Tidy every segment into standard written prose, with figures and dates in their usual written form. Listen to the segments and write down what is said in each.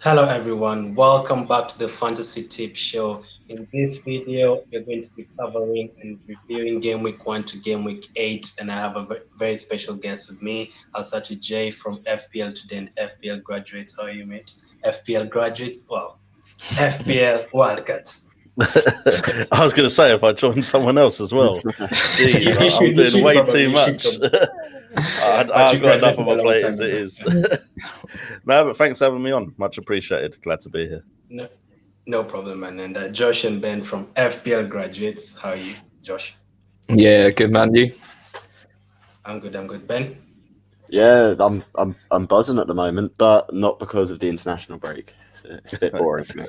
Hello everyone, welcome back to the Fantasy Tip Show. In this video, we're going to be covering and reviewing Game Week 1 to Game Week 8, and I have a very special guest with me. I'll start with Jay from FPL Today and FPL Graduates. How are you, mate? FPL Graduates? Well, FPL Wildcats. I was going to say if I joined someone else as well. Jeez, I'm doing way too much. I've got enough of my plate as it is. No, but thanks for having me on. Much appreciated. Glad to be here. No problem, man. And Josh and Ben from FPL Graduates. How are you, Josh? Yeah, good man. You? I'm good. Ben? Yeah, I'm buzzing at the moment, but not because of the international break. It's a bit boring for me.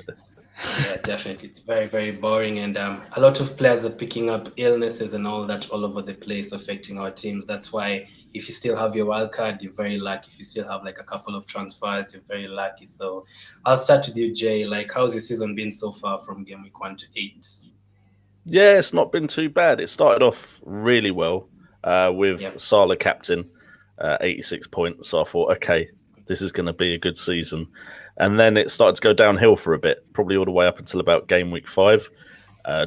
Yeah, definitely. It's very, very boring. And a lot of players are picking up illnesses and all that all over the place, affecting our teams. That's why if you still have your wild card, you're very lucky. If you still have like a couple of transfers, you're very lucky. So I'll start with you, Jay. Like, how's your season been so far from Game Week 1 to 8? Yeah, it's not been too bad. It started off really well with Salah captain, 86 points. So I thought, okay, this is going to be a good season. And then it started to go downhill for a bit, probably all the way up until about Game Week 5.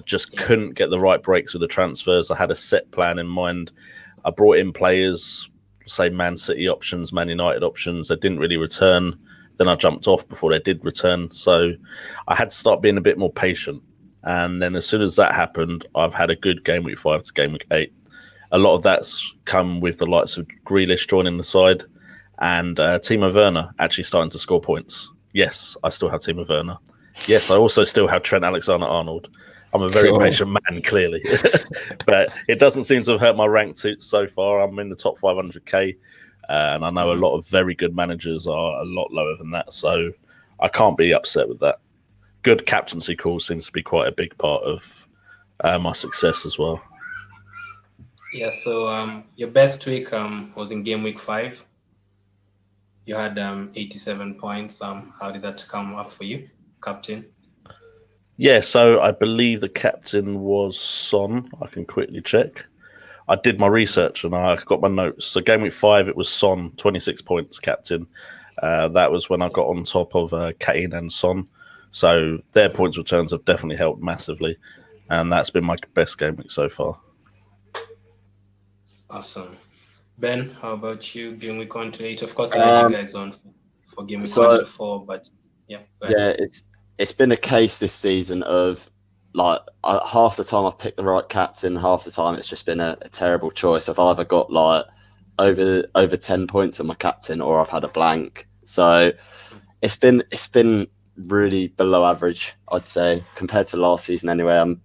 Just couldn't get the right breaks with the transfers. I had a set plan in mind. I brought in players, say Man City options, Man United options. They didn't really return. Then I jumped off before they did return. So I had to start being a bit more patient. And then as soon as that happened, I've had a good Game Week 5 to Game Week 8. A lot of that's come with the likes of Grealish joining the side and Timo Werner actually starting to score points. Yes, I still have Timo Werner. Yes, I also still have Trent Alexander-Arnold. I'm a very patient man, clearly. But it doesn't seem to have hurt my rank so far. I'm in the top 500k. And I know a lot of very good managers are a lot lower than that. So I can't be upset with that. Good captaincy call seems to be quite a big part of my success as well. Yeah, so your best week was in Game Week 5. You had 87 points. How did that come up for you, captain? Yeah, so I believe the captain was Son. I can quickly check. I did my research and I got my notes. So Game Week 5, it was Son, 26 points captain. That was when I got on top of Kane and Son. So their points returns have definitely helped massively. And that's been my best game week so far. Awesome. Ben, how about you? Game Week 1 to 8. Of course, I had you guys on for Game Week 1 to 4, but yeah. It's been a case this season of like half the time I've picked the right captain, half the time it's just been a terrible choice. I've either got like over 10 points on my captain or I've had a blank. So it's been really below average, I'd say, compared to last season anyway. I'm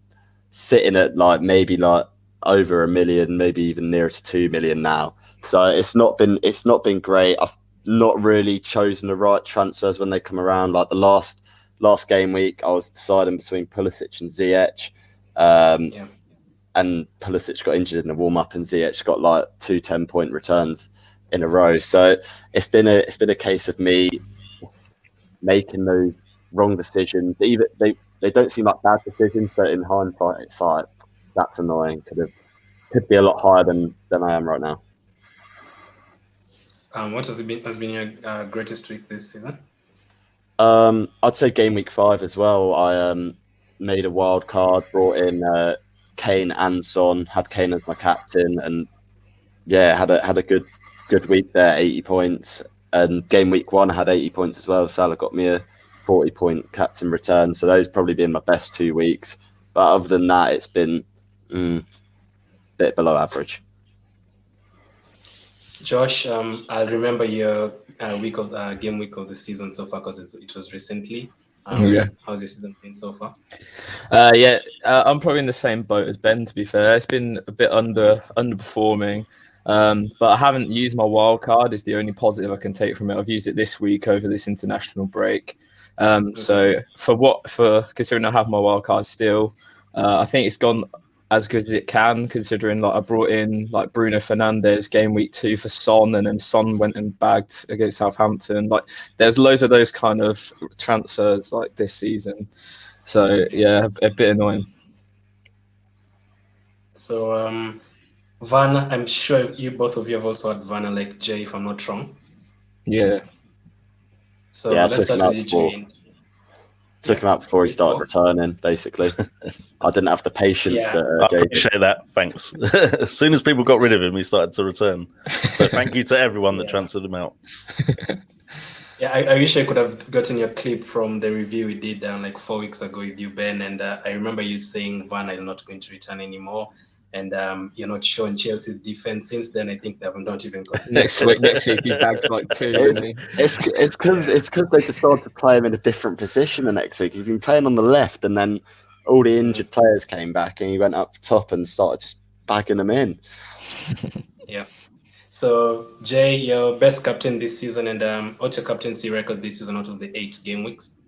sitting at like maybe like over 1 million, maybe even nearer to 2 million now. So it's not been great. I've not really chosen the right transfers when they come around. Like the last game week, I was deciding between Pulisic and Ziyech. And Pulisic got injured in the warm up, and Ziyech got like 2 10-point returns in a row. So it's been a case of me making those wrong decisions. Even they don't seem like bad decisions, but in hindsight, it's like that's annoying. Could be a lot higher than I am right now. What has been your greatest week this season? I'd say Game Week 5 as well. I made a wild card, brought in Kane and Son, had Kane as my captain, and yeah, had a good week there, 80 points. And Game Week 1 I had 80 points as well. Salah got me a 40-point captain return, so those probably been my best 2 weeks. But other than that, it's been a bit below average. Josh, I'll remember your game week of the season so far because it was recently. How's your season been so far? I'm probably in the same boat as Ben, to be fair. It's been a bit underperforming, but I haven't used my wild card. Is the only positive I can take from it. I've used it this week over this international break. So for considering I have my wild card still, I think it's gone as good as it can, considering like I brought in like Bruno Fernandes Game Week 2 for Son, and then Son went and bagged against Southampton. Like there's loads of those kind of transfers like this season. So yeah, a bit annoying. So Vanna, I'm sure you both of you have also had Vanna like Jay, if I'm not wrong. Yeah. So Yeah, I let's took start him out with you, before. Jane. Took him out before he started returning, basically. I didn't have the patience Yeah. that I gave appreciate that. Thanks. As soon as people got rid of him, he started to return. So thank you to everyone that Yeah. transferred him out. Yeah, I wish I could have gotten your clip from the review we did like 4 weeks ago with you, Ben. And I remember you saying Van is not going to return anymore. And you're not showing Chelsea's defense. Since then, I think they have not even considered. Next week he bags like 2, doesn't he? It's because they decided to play him in a different position the next week. He's been playing on the left, and then all the injured players came back, and he went up top and started just bagging them in. Yeah. So Jay, your best captain this season, and what's your captaincy record this season out of the 8 game weeks?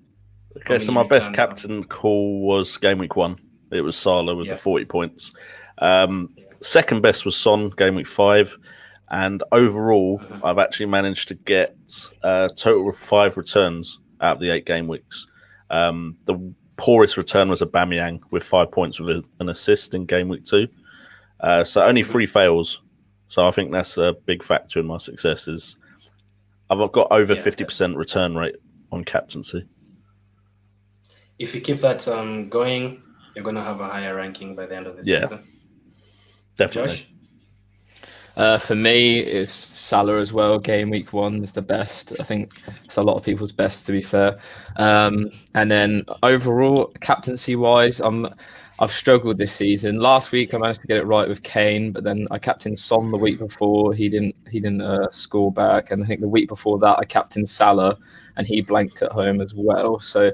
Okay, so my best captain call was game week 1. It was Salah with the 40 points. Second best was Son, game week 5. And overall, I've actually managed to get a total of 5 returns out of the 8 game weeks. The poorest return was Aubameyang with 5 points with an assist in game week 2. So only 3 fails. So I think that's a big factor in my successes. I've got over 50% return rate on captaincy. If you keep that going, you're going to have a higher ranking by the end of the season. Definitely. Josh? For me, it's Salah as well. Game week 1 is the best. I think it's a lot of people's best, to be fair. And then overall, captaincy wise, I've struggled this season. Last week I managed to get it right with Kane, but then I captained Son the week before. He didn't score back, and I think the week before that I captained Salah, and he blanked at home as well. So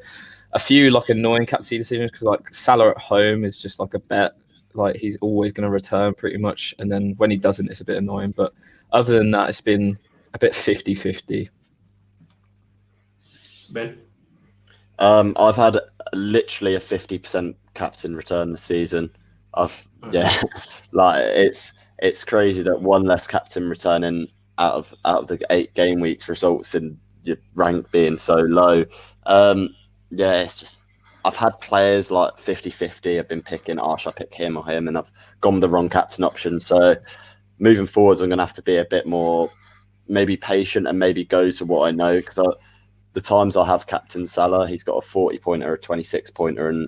a few like annoying captaincy decisions, because like Salah at home is just like a bet. Like he's always going to return pretty much, and then when he doesn't, it's a bit annoying. But other than that, it's been a bit 50-50. Ben? I've had literally a 50% captain return this season. Like it's crazy that one less captain returning out of the 8 game weeks results in your rank being so low. It's just I've had players like 50-50. I've been picking, should I pick him or him? And I've gone with the wrong captain option. So moving forwards, I'm going to have to be a bit more maybe patient and maybe go to what I know. Because the times I have captain Salah, he's got a 40-pointer, a 26-pointer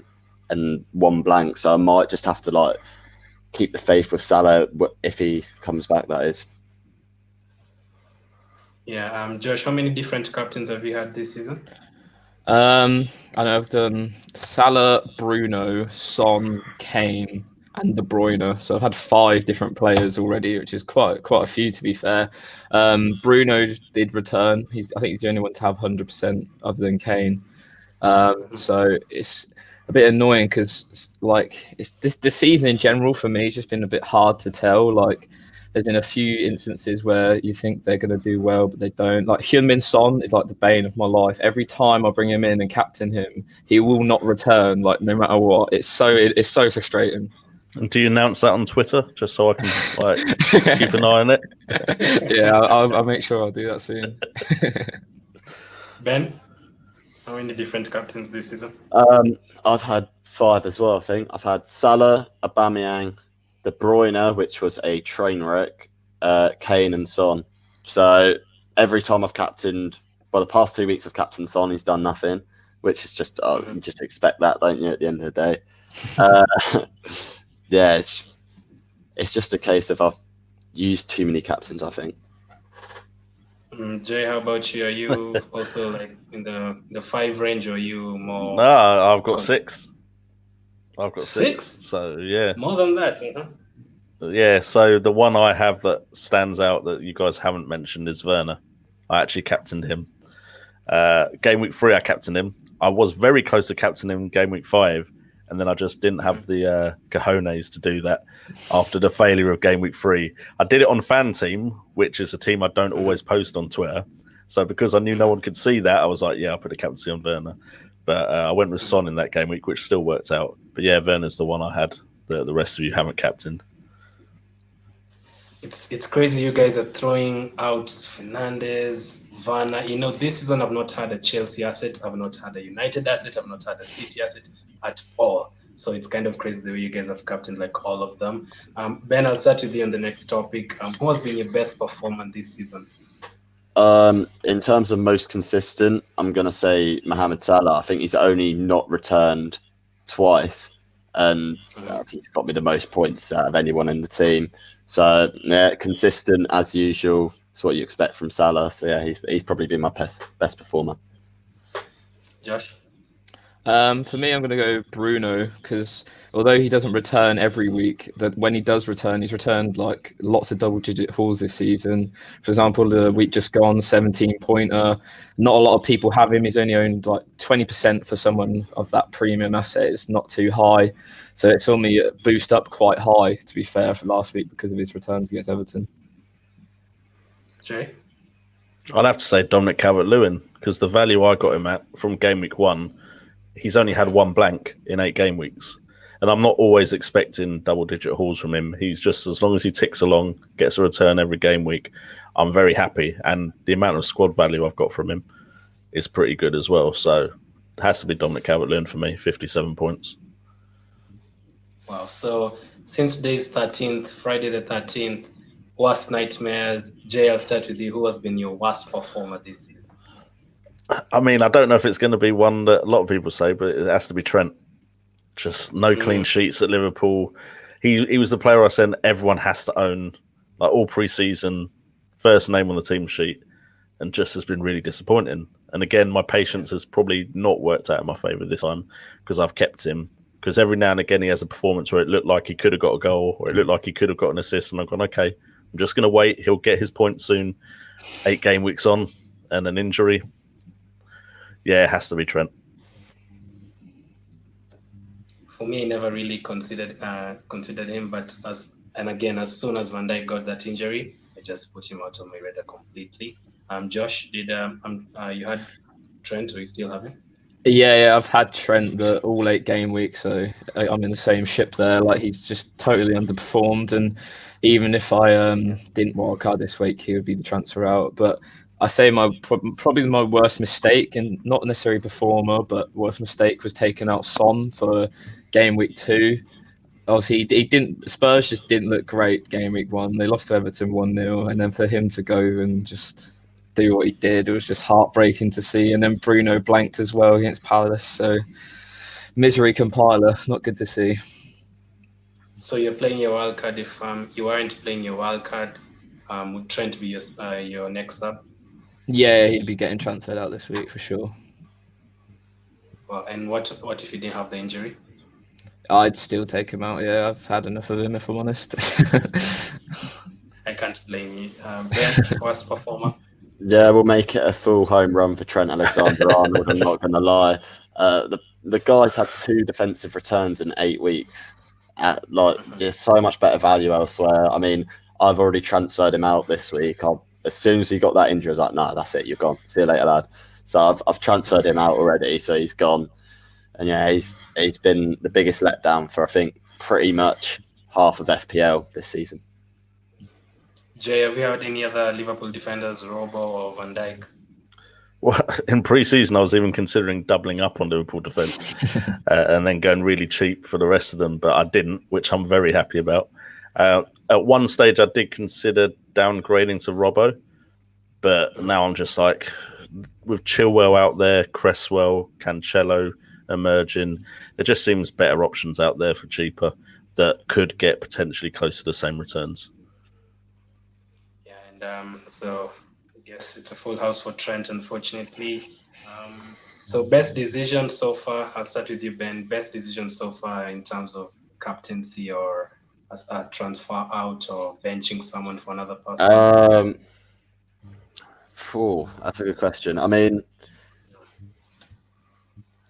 and 1 blank. So I might just have to like keep the faith with Salah if he comes back, that is. Yeah, Josh, how many different captains have you had this season? I know I've done Salah, Bruno, Son, Kane, and De Bruyne. So I've had 5 different players already, which is quite a few, to be fair. Bruno did return. I think he's the only one to have 100% other than Kane. So it's a bit annoying because like it's this season in general for me has just been a bit hard to tell. Like there's been a few instances where you think they're going to do well, but they don't. Like Heung-min Son is like the bane of my life. Every time I bring him in and captain him, he will not return. Like no matter what, it's so frustrating. And do you announce that on Twitter just so I can like keep an eye on it? Yeah, I'll make sure I'll do that soon. Ben, how many different captains this season? I've had 5 as well. I think I've had Salah, Aubameyang, De Bruyne, which was a train wreck, Kane and Son. So every time I've captained, the past 2 weeks I've captained Son, he's done nothing, which is just you just expect that, don't you? At the end of the day, it's just a case of I've used too many captains, I think. Jay, how about you? Are you also like in the 5 range, or are you more? No, I've got 6. I've got 6. So yeah, more than that. Yeah. So the one I have that stands out that you guys haven't mentioned is Werner. I actually captained him. Game week 3, I captained him. I was very close to captaining him game week 5, and then I just didn't have the cojones to do that after the failure of game week 3. I did it on Fan Team, which is a team I don't always post on Twitter. So because I knew no one could see that, I was like, yeah, I'll put a captaincy on Werner. But I went with Son in that game week, which still worked out. But yeah, Werner's the one I had. The rest of you haven't captained. It's crazy you guys are throwing out Fernandes, Werner. This season I've not had a Chelsea asset. I've not had a United asset. I've not had a City asset at all. So it's kind of crazy the way you guys have captained like all of them. Ben, I'll start with you on the next topic. Who has been your best performer this season? In terms of most consistent, I'm going to say Mohamed Salah. I think he's only not returned twice, and he's got me the most points out of anyone in the team. So, yeah, consistent as usual. It's what you expect from Salah. So, yeah, he's probably been my best performer. Josh? For me, I'm going to go Bruno, because although he doesn't return every week, that when he does return, he's returned like lots of double-digit hauls this season. For example, the week just gone, 17-pointer. Not a lot of people have him. He's only owned like 20% for someone of that premium asset. It's not too high. So it saw me boost up quite high, to be fair, for last week because of his returns against Everton. Jay? I'd have to say Dominic Calvert-Lewin, because the value I got him at from game week 1, he's only had one blank in 8 game weeks. And I'm not always expecting double-digit hauls from him. He's just, as long as he ticks along, gets a return every game week, I'm very happy. And the amount of squad value I've got from him is pretty good as well. So it has to be Dominic Calvert-Lewin for me, 57 points. Wow. So since today is 13th, Friday the 13th, worst nightmares. Jay, I'll start with you. Who has been your worst performer this season? I mean, I don't know if it's going to be one that a lot of people say, but it has to be Trent. Just no clean sheets at Liverpool. He was the player I said everyone has to own, like all pre-season, first name on the team sheet, and just has been really disappointing. And again, my patience has probably not worked out in my favour this time because I've kept him. Because every now and again he has a performance where it looked like he could have got a goal or it looked like he could have got an assist, and I've gone, okay, I'm just going to wait. He'll get his point soon. 8 game weeks on and an injury. Yeah, it has to be Trent. For me, I never really considered him, but as soon as Van Dijk got that injury, I just put him out of my radar completely. Josh, did you had Trent, or you still have him? Yeah, I've had Trent all 8 game weeks, so I'm in the same ship there. Like, he's just totally underperformed, and even if I didn't wildcard this week, he would be the transfer out. But I say probably my worst mistake, and not necessarily performer, but worst mistake was taking out Son for game week 2. Obviously, he didn't. Spurs just didn't look great game week 1. They lost to Everton 1-0, and then for him to go and just do what he did, it was just heartbreaking to see. And then Bruno blanked as well against Palace, so misery compiler, not good to see. So you're playing your wildcard. If you aren't playing your wildcard, would Trent be your next sub? Yeah, he'd be getting transferred out this week for sure. Well, and what if he didn't have the injury? I'd still take him out. Yeah, I've had enough of him, if I'm honest. I can't blame you. Ben, worst performer? Yeah, we'll make it a full home run for Trent Alexander-Arnold. I'm not going to lie. The guy's had 2 defensive returns in 8 weeks. There's so much better value elsewhere. I mean, I've already transferred him out this week. As soon as he got that injury, I was like, no, that's it, you're gone. See you later, lad. So I've transferred him out already, so he's gone. And yeah, he's been the biggest letdown for, I think, pretty much half of FPL this season. Jay, have you had any other Liverpool defenders, Robo or Van Dijk? Well, in pre-season, I was even considering doubling up on Liverpool defence and then going really cheap for the rest of them, but I didn't, which I'm very happy about. At one stage, I did consider downgrading to Robbo, but now I'm just like, with Chilwell out there, Cresswell, Cancelo emerging, it just seems better options out there for cheaper that could get potentially close to the same returns. Yeah, and so I guess it's a full house for Trent, unfortunately. So best decision so far, I'll start with you, Ben. Best decision so far in terms of captaincy or a transfer out or benching someone for another person? That's a good question. I mean,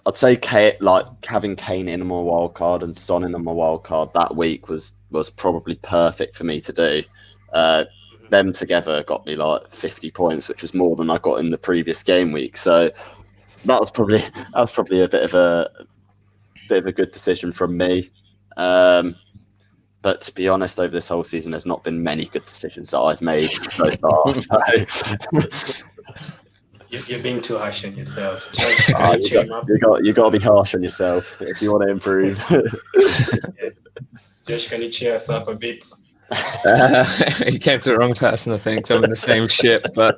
I'd say having Kane in my wild card and Son in my wild card that week was probably perfect for me to do. Them together got me like 50 points, which was more than I got in the previous game week. So that was probably a bit of a good decision from me. But to be honest, over this whole season, there's not been many good decisions that I've made so far. So. You're being too harsh on yourself. You got to be harsh on yourself if you want to improve. Yeah. Josh, can you cheer us up a bit? He came to the wrong person, I think. I'm in the same ship. But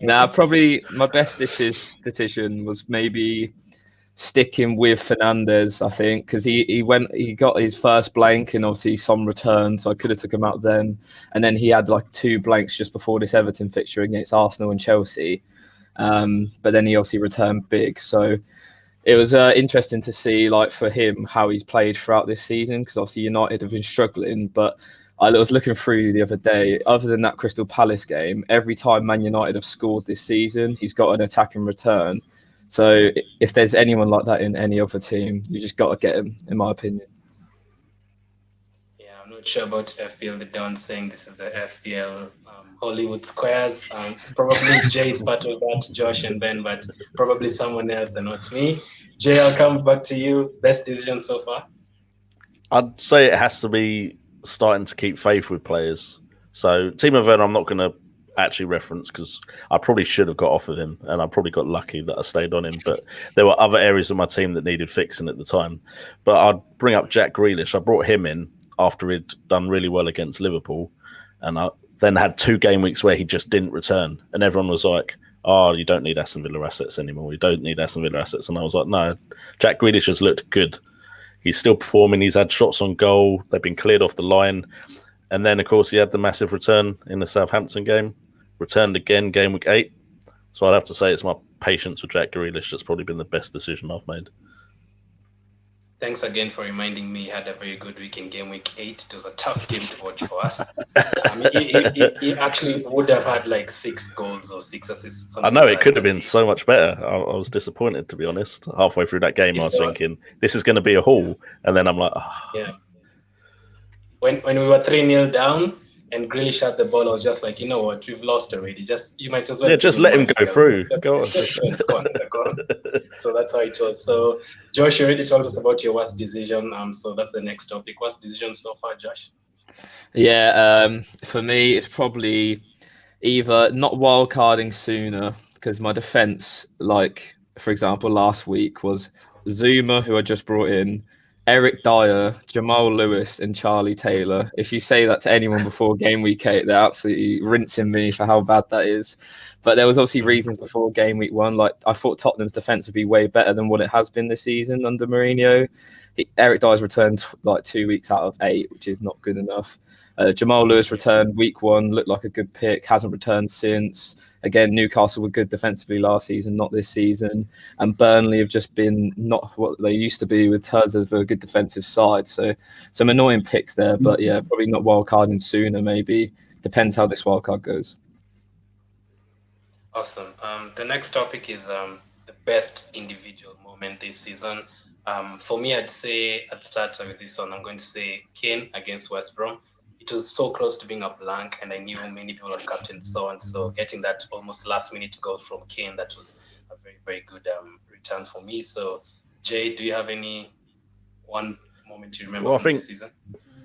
now, probably my best decision was maybe sticking with Fernandez, I think, because he got his first blank and obviously some returns, so I could have took him out then. And then he had like 2 blanks just before this Everton fixture against Arsenal and Chelsea. But then he obviously returned big. So it was interesting to see, like, for him, how he's played throughout this season, because obviously United have been struggling. But I was looking through the other day, other than that Crystal Palace game, every time Man United have scored this season, he's got an attacking return. So if there's anyone like that in any other team, you just got to get him, in my opinion. Yeah, I'm not sure about FPL The Don saying this is the FPL Hollywood Squares. Probably Jay is part of that, Josh and Ben, but probably someone else and not me. Jay, I'll come back to you. Best decision so far? I'd say it has to be starting to keep faith with players. So Timo Werner, I'm not going to actually reference because I probably should have got off of him, and I probably got lucky that I stayed on him. But there were other areas of my team that needed fixing at the time. But I'd bring up Jack Grealish. I brought him in after he'd done really well against Liverpool, and I then had 2 game weeks where he just didn't return, and everyone was like, "Oh, you don't need Aston Villa assets anymore. You don't need Aston Villa assets." And I was like, "No, Jack Grealish has looked good. He's still performing. He's had shots on goal. They've been cleared off the line." And then, of course, he had the massive return in the Southampton game. Returned again, game week 8. So I'd have to say it's my patience with Jack Grealish that's probably been the best decision I've made. Thanks again for reminding me he had a very good week in game week 8. It was a tough game to watch for us. He actually would have had like 6 goals or 6 assists. I know, it could have been so much better. I was disappointed, to be honest. Halfway through that game, I was thinking, this is going to be a haul. And then I'm like, oh. Yeah. When we were 3-0 down and Grealish had the ball, I was just like, you know what, we've lost already. You might as well. Yeah, just let him go through. Go on. Go on. So that's how it was. So, Josh, you already told us about your worst decision. So that's the next topic. Worst decision so far, Josh? Yeah, for me, it's probably either not wildcarding sooner, because my defence, like, for example, last week was Zuma, who I just brought in, Eric Dyer, Jamal Lewis, and Charlie Taylor. If you say that to anyone before game week 8, they're absolutely rinsing me for how bad that is. But there was obviously reasons before game week 1. Like, I thought Tottenham's defence would be way better than what it has been this season under Mourinho. Eric Dyer's returned like 2 weeks out of 8, which is not good enough. Jamal Lewis returned week 1, looked like a good pick, hasn't returned since. Again, Newcastle were good defensively last season, not this season. And Burnley have just been not what they used to be with terms of a good defensive side. So some annoying picks there, but yeah, probably not wildcarding sooner, maybe. Depends how this wildcard goes. Awesome. The next topic is the best individual moment this season. For me, I'd start with this one. I'm going to say Kane against West Brom. It was so close to being a blank, and I knew many people had captained so getting that almost last minute goal from Kane, that was a very, very good return for me. So, Jay, do you have any one moment you remember from this season?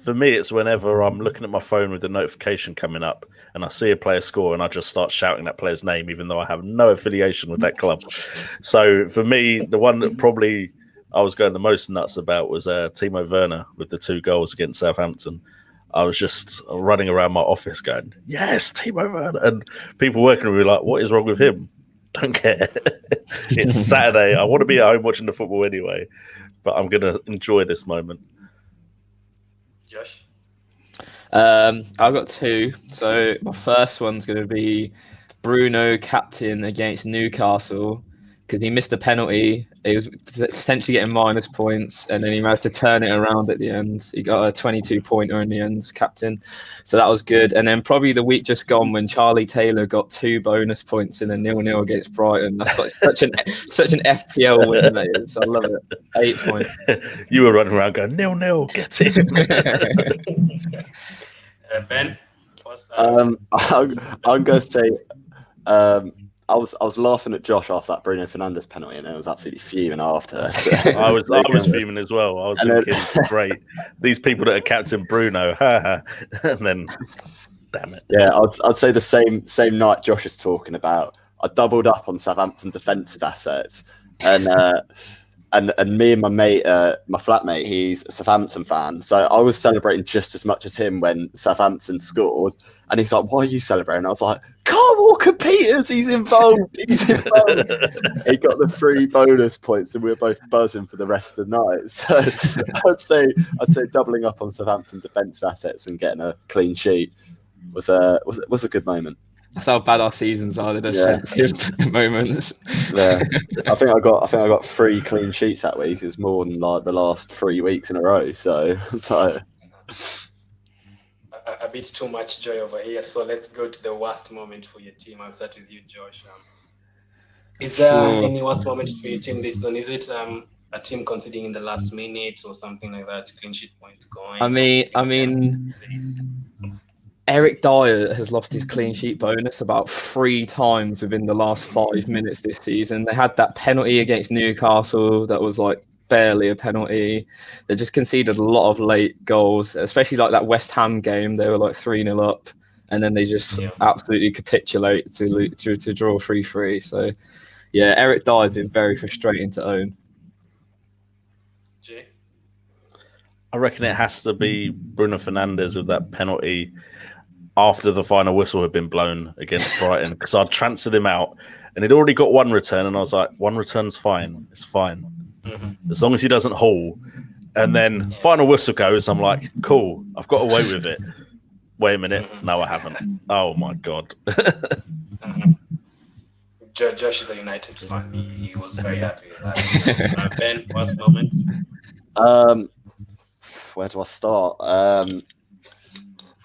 For me, it's whenever I'm looking at my phone with the notification coming up and I see a player score and I just start shouting that player's name, even though I have no affiliation with that club. So for me, the one that probably I was going the most nuts about was Timo Werner with the 2 goals against Southampton. I was just running around my office going, yes, Timo Werner. And people working with me like, what is wrong with him? Don't care. It's Saturday. I want to be at home watching the football anyway, but I'm going to enjoy this moment. Josh? I've got 2. So my first one's going to be Bruno captain against Newcastle, because he missed a penalty. He was potentially getting minus points, and then he managed to turn it around at the end. He got a 22-pointer in the end, captain. So that was good. And then probably the week just gone when Charlie Taylor got 2 bonus points in a 0-0 against Brighton. That's like such an FPL win, that is. I love it. 8 points. You were running around going, 0-0, get in. Ben? I'm going to say... I was laughing at Josh after that Bruno Fernandes penalty, and I was absolutely fuming after. So. I was fuming as well. I was thinking, great, these people that are captain Bruno, and then, damn it. Yeah, I'd say the same night Josh is talking about. I doubled up on Southampton defensive assets, and And me and my mate, my flatmate, he's a Southampton fan. So I was celebrating just as much as him when Southampton scored. And he's like, "Why are you celebrating?" I was like, "Carl Walker-Peters, he's involved. He's involved." He got the 3 bonus points, and we were both buzzing for the rest of the night. So I'd say doubling up on Southampton defensive assets and getting a clean sheet was a good moment. That's how bad our seasons are. They're defensive moments. Yeah, I think I got 3 clean sheets that week. It's more than like the last 3 weeks in a row. So a bit too much joy over here. So let's go to the worst moment for your team. I'll start with you, Josh. Is there any worst moment for your team this season? Is it a team conceding in the last minute or something like that? Clean sheet points going. I mean. Eric Dyer has lost his clean sheet bonus about 3 times within the last 5 minutes this season. They had that penalty against Newcastle that was like barely a penalty. They just conceded a lot of late goals, especially like that West Ham game. They were like 3-0 up, and then they just absolutely capitulate to draw 3-3. So, yeah, Eric Dyer has been very frustrating to own. Jay? I reckon it has to be Bruno Fernandes with that penalty after the final whistle had been blown against Brighton, because I'd transferred him out and he'd already got 1 return, and I was like, 1 return's fine. It's fine. As long as he doesn't haul. And then final whistle goes, I'm like, cool, I've got away with it. Wait a minute. No, I haven't. Oh, my God. Josh is a United fan. He was very happy with that. Ben, worst moments? Where do I start?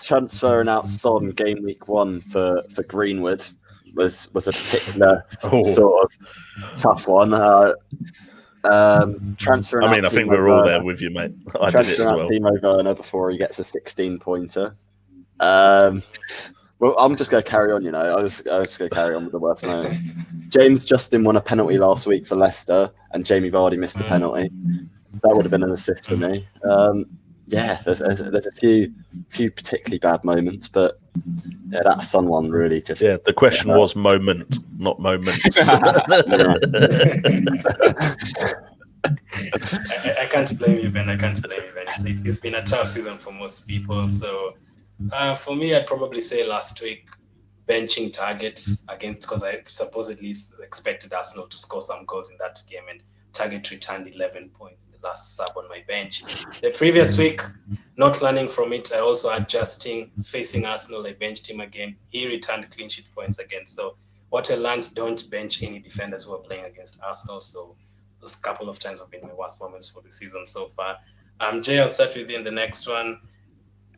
Transferring out Son game week 1 for Greenwood was a particular sort of tough one. Transferring I think we're all there with you, mate. I did it as well. Timo Werner before he gets a 16-pointer. Well, I'm just going to carry on, I was just going to carry on with the worst moments. James Justin won a penalty last week for Leicester, and Jamie Vardy missed a penalty. That would have been an assist for me. There's a few particularly bad moments, but yeah, that Son one really just... Yeah, the question was moment, not moments. I can't blame you, Ben. It's been a tough season for most people. So for me, I'd probably say last week, benching Target against, because I supposedly expected Arsenal to score some goals in that game, and Target returned 11 points in the last sub on my bench. The previous week, not learning from it, I also adjusting, facing Arsenal, I benched him again. He returned clean sheet points again. So what I learned, don't bench any defenders who are playing against Arsenal. So those couple of times have been my worst moments for the season so far. Jay, I'll start with you in the next one.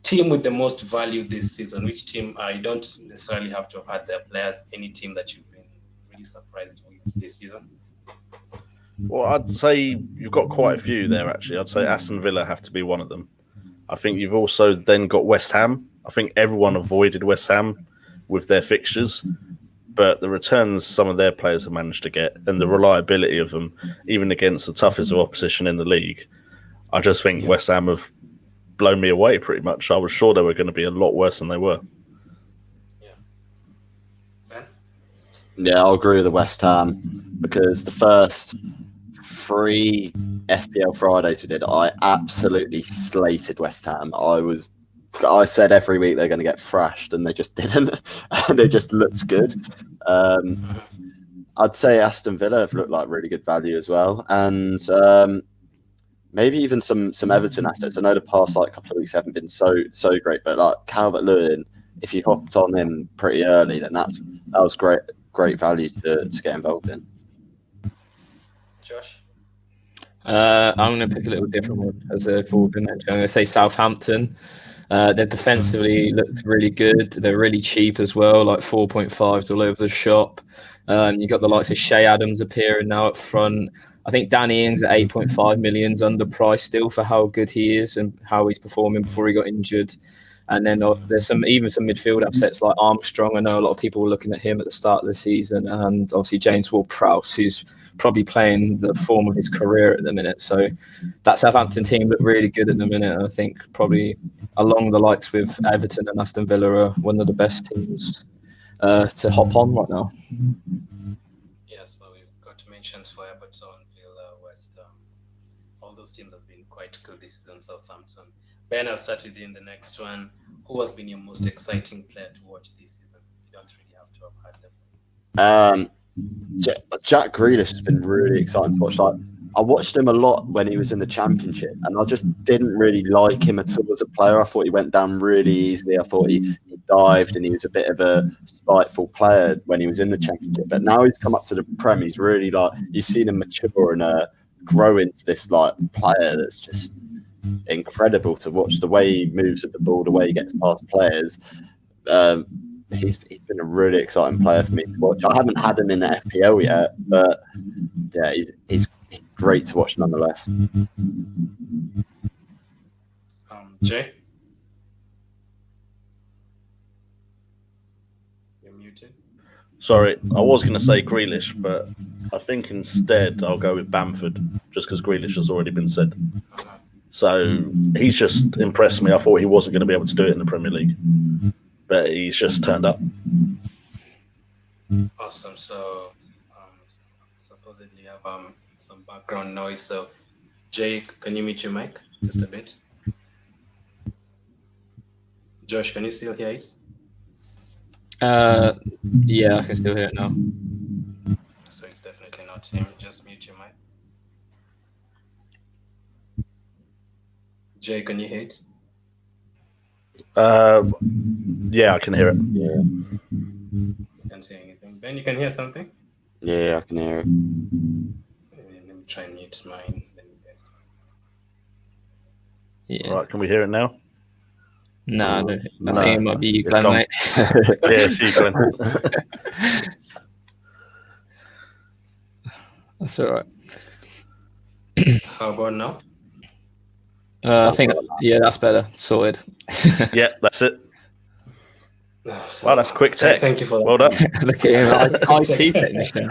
Team with the most value this season. Which team? You don't necessarily have to have had their players. Any team that you've been really surprised with this season? Well, I'd say you've got quite a few there, actually. I'd say Aston Villa have to be one of them. I think you've also then got West Ham. I think everyone avoided West Ham with their fixtures, but the returns some of their players have managed to get, and the reliability of them, even against the toughest of opposition in the league, I just think West Ham have blown me away pretty much. I was sure they were going to be a lot worse than they were. Yeah, I'll agree with the West Ham, because the first 3 FPL Fridays we did, I absolutely slated West Ham. I said every week they're going to get thrashed, and they just didn't. They just looked good. I'd say Aston Villa have looked like really good value as well, and maybe even some Everton assets. I know the past couple of weeks haven't been so great, but like Calvert-Lewin, if you hopped on him pretty early, then that was great value to get involved in. Josh? I'm going to pick a little different one as a forward mentioned. I'm going to say Southampton. They've defensively looked really good. They're really cheap as well, like 4.5s all over the shop. You've got the likes of Shea Adams appearing now up front. I think Danny Ings at 8.5 million is underpriced still for how good he is and how he's performing before he got injured. And then there's some midfield assets like Armstrong. I know a lot of people were looking at him at the start of the season, and obviously James Ward-Prowse, who's probably playing the form of his career at the minute. So that Southampton team look really good at the minute. I think probably along the likes with Everton and Aston Villa are one of the best teams to hop on right now. Yeah, so we've got to mention mentions for Everton, Villa, West Ham. All those teams have been quite good this season. Southampton. Ben, I'll start with you in the next one. Who has been your most exciting player to watch this season? You don't really have to have had them. Jack Grealish has been really exciting to watch. Like, I watched him a lot when he was in the Championship, and I just didn't really like him at all as a player. I thought he went down really easily. I thought he dived, and he was a bit of a spiteful player when he was in the Championship. But now he's come up to the Prem. He's really you've seen him mature and grow into this player that's just incredible to watch. The way he moves with the ball, the way he gets past players. He's been a really exciting player for me to watch. I haven't had him in the FPL yet, but yeah, he's great to watch nonetheless. Jay? You're muted. Sorry, I was going to say Grealish, but I think instead I'll go with Bamford, just because Grealish has already been said. So he's just impressed me. I thought he wasn't going to be able to do it in the Premier League, but he's just turned up. Awesome. So supposedly you have some background noise. So Jay, can you mute your mic just a bit? Josh, can you still hear it? Yeah, I can still hear it now. So it's definitely not him. Just mute your mic. Jay, can you hear it? Yeah, I can hear it. Yeah. You can't hear anything. Ben, you can hear something? Yeah, I can hear it. Let me try and mute mine. Then you guys can. Yeah. All right, can we hear it now? No, I think it might be you, Glenn, gone. mate. Yeah, see you, Glenn. That's all right. How about now? I think, yeah, that's better. Sorted. Yeah, that's it. So, Wow, that's quick tech. Thank you for that. Well done. Look at him, IT technician.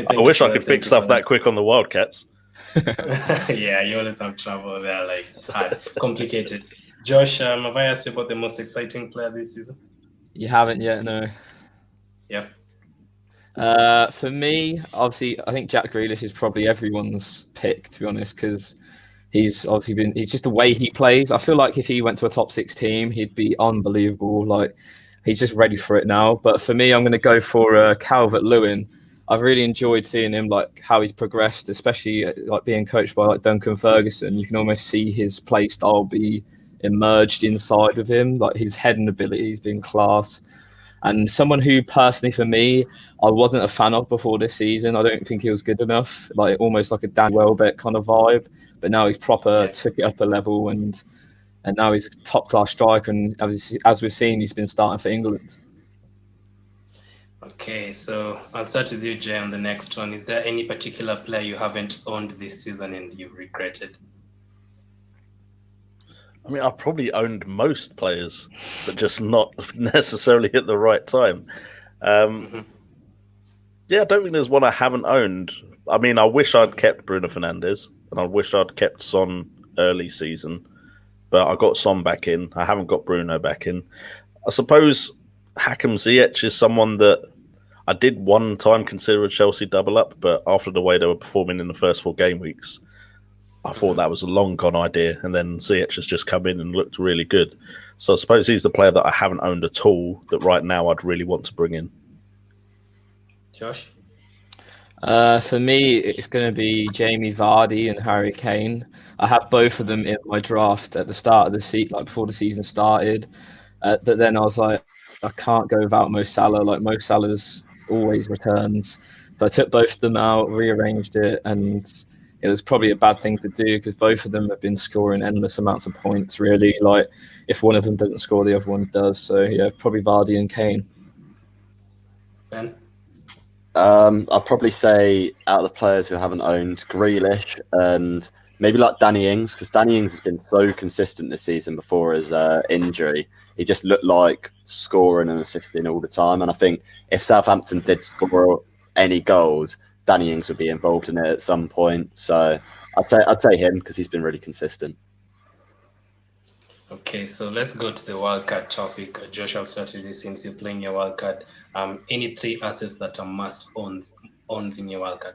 I wish I could fix stuff that quick on the Wildcats. Yeah, you always have trouble there. Like, it's hard, complicated. Josh, have I asked you about the most exciting player this season? You haven't yet, no. Yeah. For me, obviously, I think Jack Grealish is probably everyone's pick, to be honest, because he's obviously it's just the way he plays. I feel like if he went to a top 6 team, he'd be unbelievable. Like, he's just ready for it now. But for me, I'm going to go for Calvert-Lewin. I've really enjoyed seeing him, like how he's progressed, especially like being coached by like Duncan Ferguson. You can almost see his play style be emerged inside of him, like his heading abilities being class. And someone who personally, for me, I wasn't a fan of before this season. I don't think he was good enough, like almost like a Dan Welbeck kind of vibe. But now he's proper took it up a level, and now he's a top class striker. And as we've seen, he's been starting for England. Okay, so I'll start with you, Jay, on the next one. Is there any particular player you haven't owned this season and you've regretted? I mean, I've probably owned most players, but just not necessarily at the right time. Yeah, I don't think there's one I haven't owned. I mean, I wish I'd kept Bruno Fernandes, and I wish I'd kept Son early season, but I got Son back in. I haven't got Bruno back in. I suppose Hakim Ziyech is someone that I did one time consider a Chelsea double up, but after the way they were performing in the first 4 game weeks, I thought that was a long gone idea. And then Ziyech has just come in and looked really good. So I suppose he's the player that I haven't owned at all that right now I'd really want to bring in. Josh? For me, it's going to be Jamie Vardy and Harry Kane. I had both of them in my draft at the start of the season, like before the season started. But then I was like, I can't go without Mo Salah. Like, Mo Salah's always returns. So I took both of them out, rearranged it, and it was probably a bad thing to do because both of them have been scoring endless amounts of points, really. Like, if one of them doesn't score, the other one does. So, yeah, probably Vardy and Kane. Ben? I'd probably say out of the players who haven't owned, Grealish and maybe like Danny Ings, because Danny Ings has been so consistent this season before his injury. He just looked like scoring and assisting all the time. And I think if Southampton did score any goals, Danny Ings would be involved in it at some point. So I'd say him because he's been really consistent. Okay, so let's go to the wildcard topic. Josh, I'll start with you since you're playing your wildcard. Any 3 assets that are must owns in your wildcard?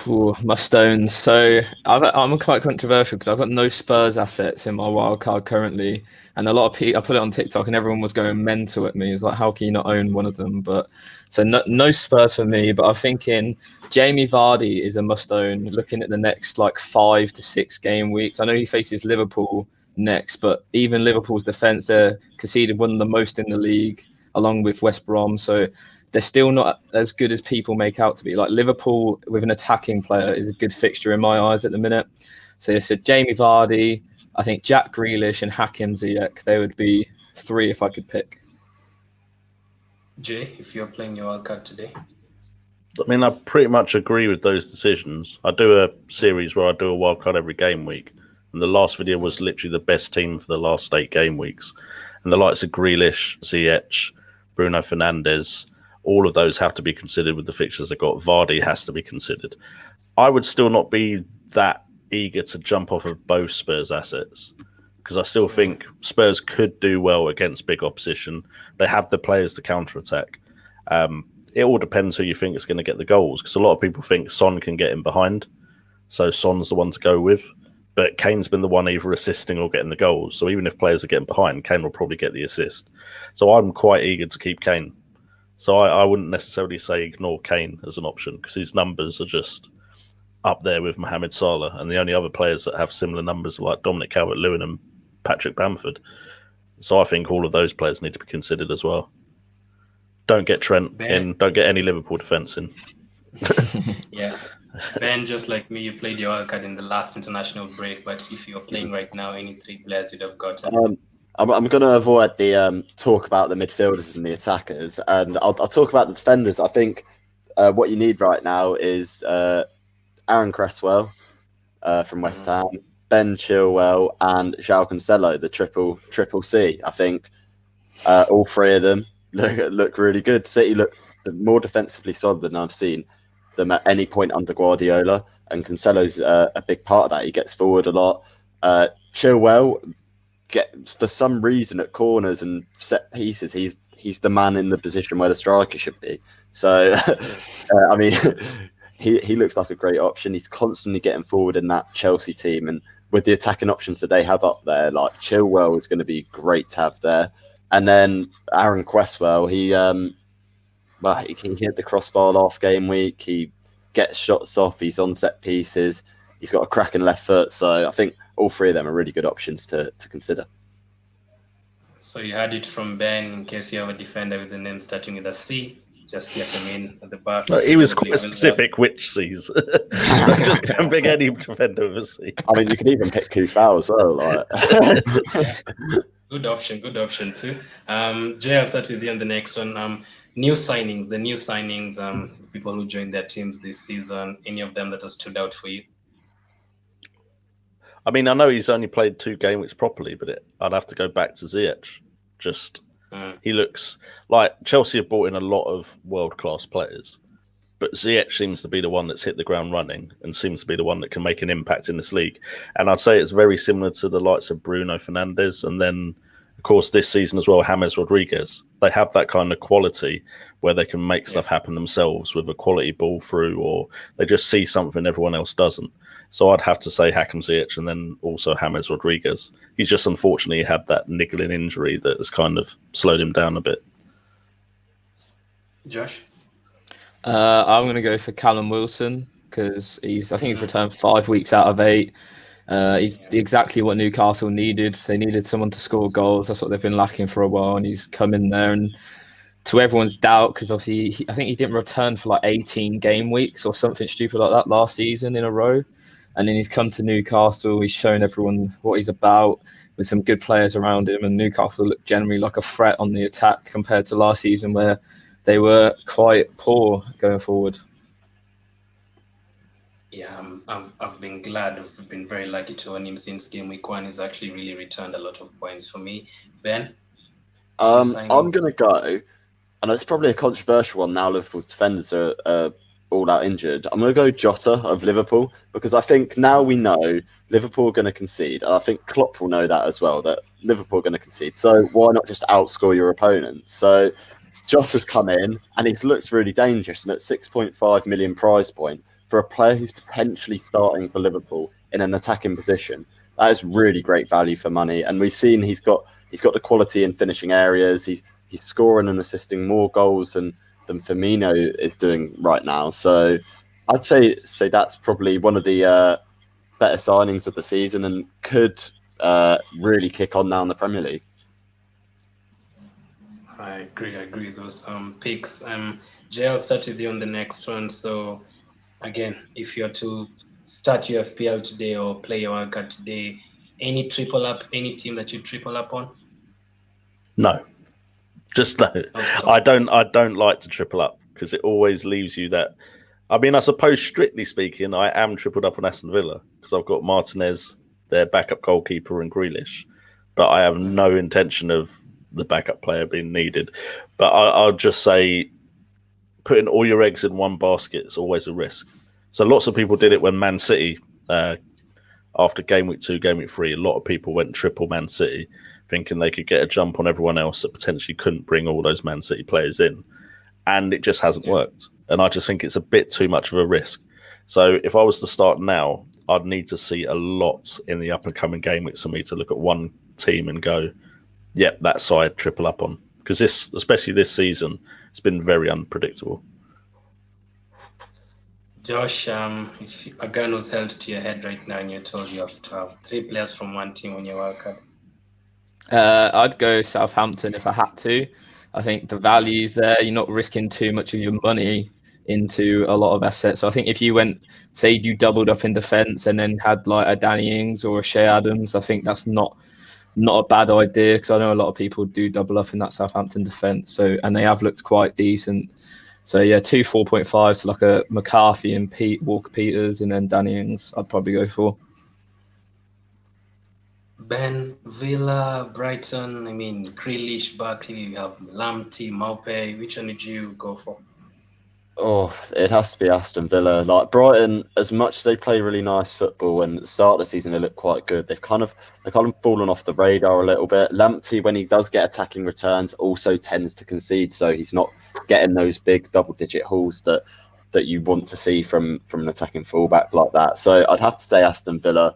Ooh, my stones. So I'm quite controversial because I've got no Spurs assets in my wildcard currently, and a lot of people. I put it on TikTok, and everyone was going mental at me. It's like, how can you not own one of them? But so no Spurs for me. But I'm thinking Jamie Vardy is a must own. Looking at the next like 5 to 6 game weeks, I know he faces Liverpool next, but even Liverpool's defense, they're conceded one of the most in the league, along with West Brom. So they're still not as good as people make out to be. Like Liverpool with an attacking player is a good fixture in my eyes at the minute. So I said Jamie Vardy, I think Jack Grealish and Hakim Ziyech, they would be 3 if I could pick. Jay, if you're playing your wildcard today? I mean, I pretty much agree with those decisions. I do a series where I do a wildcard every game week. And the last video was literally the best team for the last 8 game weeks. And the likes of Grealish, Ziyech, Bruno Fernandes, all of those have to be considered with the fixtures they've got. Vardy has to be considered. I would still not be that eager to jump off of both Spurs assets because I still think Spurs could do well against big opposition. They have the players to counter-attack. It all depends who you think is going to get the goals because a lot of people think Son can get in behind. So Son's the one to go with. But Kane's been the one either assisting or getting the goals. So even if players are getting behind, Kane will probably get the assist. So I'm quite eager to keep Kane. So I wouldn't necessarily say ignore Kane as an option because his numbers are just up there with Mohamed Salah. And the only other players that have similar numbers are like Dominic Calvert-Lewin and Patrick Bamford. So I think all of those players need to be considered as well. Don't get Trent in. Don't get any Liverpool defence in. Yeah. Ben, just like me, you played your wildcard in the last international break. But if you're playing right now, any 3 players you'd have gotten? I'm going to avoid the talk about the midfielders and the attackers, and I'll talk about the defenders. I think what you need right now is Aaron Cresswell from West Ham, Ben Chilwell, and João Cancelo, the triple C. I think all 3 of them look really good. City look more defensively solid than I've seen them at any point under Guardiola, and Cancelo's a big part of that. He gets forward a lot. Chilwell, for some reason at corners and set pieces, he's the man in the position where the striker should be. So, I mean, he looks like a great option. He's constantly getting forward in that Chelsea team, and with the attacking options that they have up there, like Chilwell is going to be great to have there. And then Aaron Cresswell, he hit the crossbar last game week. He gets shots off. He's on set pieces. He's got a cracking left foot. So I think all 3 of them are really good options to consider. So you had it from Ben. In case you have a defender with a name starting with a C, just get him in at the back. No, he was quite specific which C's. Just can't pick any defender with a C. I mean, you could even pick Kufau as well. Like. Good option too. Jay, I'll start with you on the next one. The new signings, people who joined their teams this season, any of them that have stood out for you? I mean, I know he's only played 2 game weeks properly, but I'd have to go back to Ziyech. He looks like Chelsea have brought in a lot of world-class players, but Ziyech seems to be the one that's hit the ground running and seems to be the one that can make an impact in this league. And I'd say it's very similar to the likes of Bruno Fernandes and then, of course, this season as well, James Rodriguez. They have that kind of quality where they can make stuff happen themselves with a quality ball through, or they just see something everyone else doesn't. So I'd have to say Hakim Ziyech and then also James Rodriguez. He's just unfortunately had that niggling injury that has kind of slowed him down a bit. Josh? I'm going to go for Callum Wilson because I think he's returned 5 weeks out of 8. He's exactly what Newcastle needed. They needed someone to score goals. That's what they've been lacking for a while, and he's come in there. And to everyone's doubt, because obviously I think he didn't return for like 18 game weeks or something stupid like that last season in a row. And then he's come to Newcastle. He's shown everyone what he's about with some good players around him. And Newcastle looked generally like a threat on the attack compared to last season where they were quite poor going forward. Yeah, I've been glad. I've been very lucky to own him since game week 1. He's actually really returned a lot of points for me. Ben? I'm going to go, and it's probably a controversial one now. Liverpool's defenders are all out injured, I'm going to go Jota of Liverpool, because I think now we know Liverpool are going to concede. And I think Klopp will know that as well, that Liverpool are going to concede. So why not just outscore your opponents? So Jota's come in and he's looked really dangerous. And at 6.5 million prize point for a player who's potentially starting for Liverpool in an attacking position, that is really great value for money. And we've seen he's got the quality in finishing areas. He's scoring and assisting more goals than Firmino is doing right now. So I'd say that's probably one of the better signings of the season and could really kick on now in the Premier League. I agree with those picks. Jay, I'll start with you on the next one. So again, if you're to start your FPL today or play your wildcard today, any triple up, any team that you triple up on? No. Just no. I don't like to triple up because it always leaves you that. I mean, I suppose strictly speaking, I am tripled up on Aston Villa because I've got Martinez, their backup goalkeeper, and Grealish, but I have no intention of the backup player being needed. But I'll just say, putting all your eggs in one basket is always a risk. So lots of people did it when Man City, after game week 2, game week 3, a lot of people went triple Man City, thinking they could get a jump on everyone else that potentially couldn't bring all those Man City players in. And it just hasn't worked. And I just think it's a bit too much of a risk. So if I was to start now, I'd need to see a lot in the up-and-coming game weeks for me to look at one team and go, yep, that side triple up on. Because especially this season, it's been very unpredictable. Josh, if a gun was held to your head right now and you're told you have to have 3 players from one team on your wildcard, I'd go Southampton if I had to. I think the value's there. You're not risking too much of your money into a lot of assets. So I think if you went, say you doubled up in defence and then had like a Danny Ings or a Shea Adams, I think that's not a bad idea, because I know a lot of people do double up in that Southampton defence. So, and they have looked quite decent. So yeah, 2 4.5s, so like a McCarthy and Walker-Peters and then Danny Ings I'd probably go for. Ben, Villa, Brighton, I mean, Grealish, Barkley, you have Lamptey, Maupay. Which one did you go for? Oh, it has to be Aston Villa. Like Brighton, as much as they play really nice football and at the start of the season they look quite good, they've kind of fallen off the radar a little bit. Lamptey, when he does get attacking returns, also tends to concede, so he's not getting those big double-digit hauls that you want to see from an attacking fullback like that. So I'd have to say Aston Villa.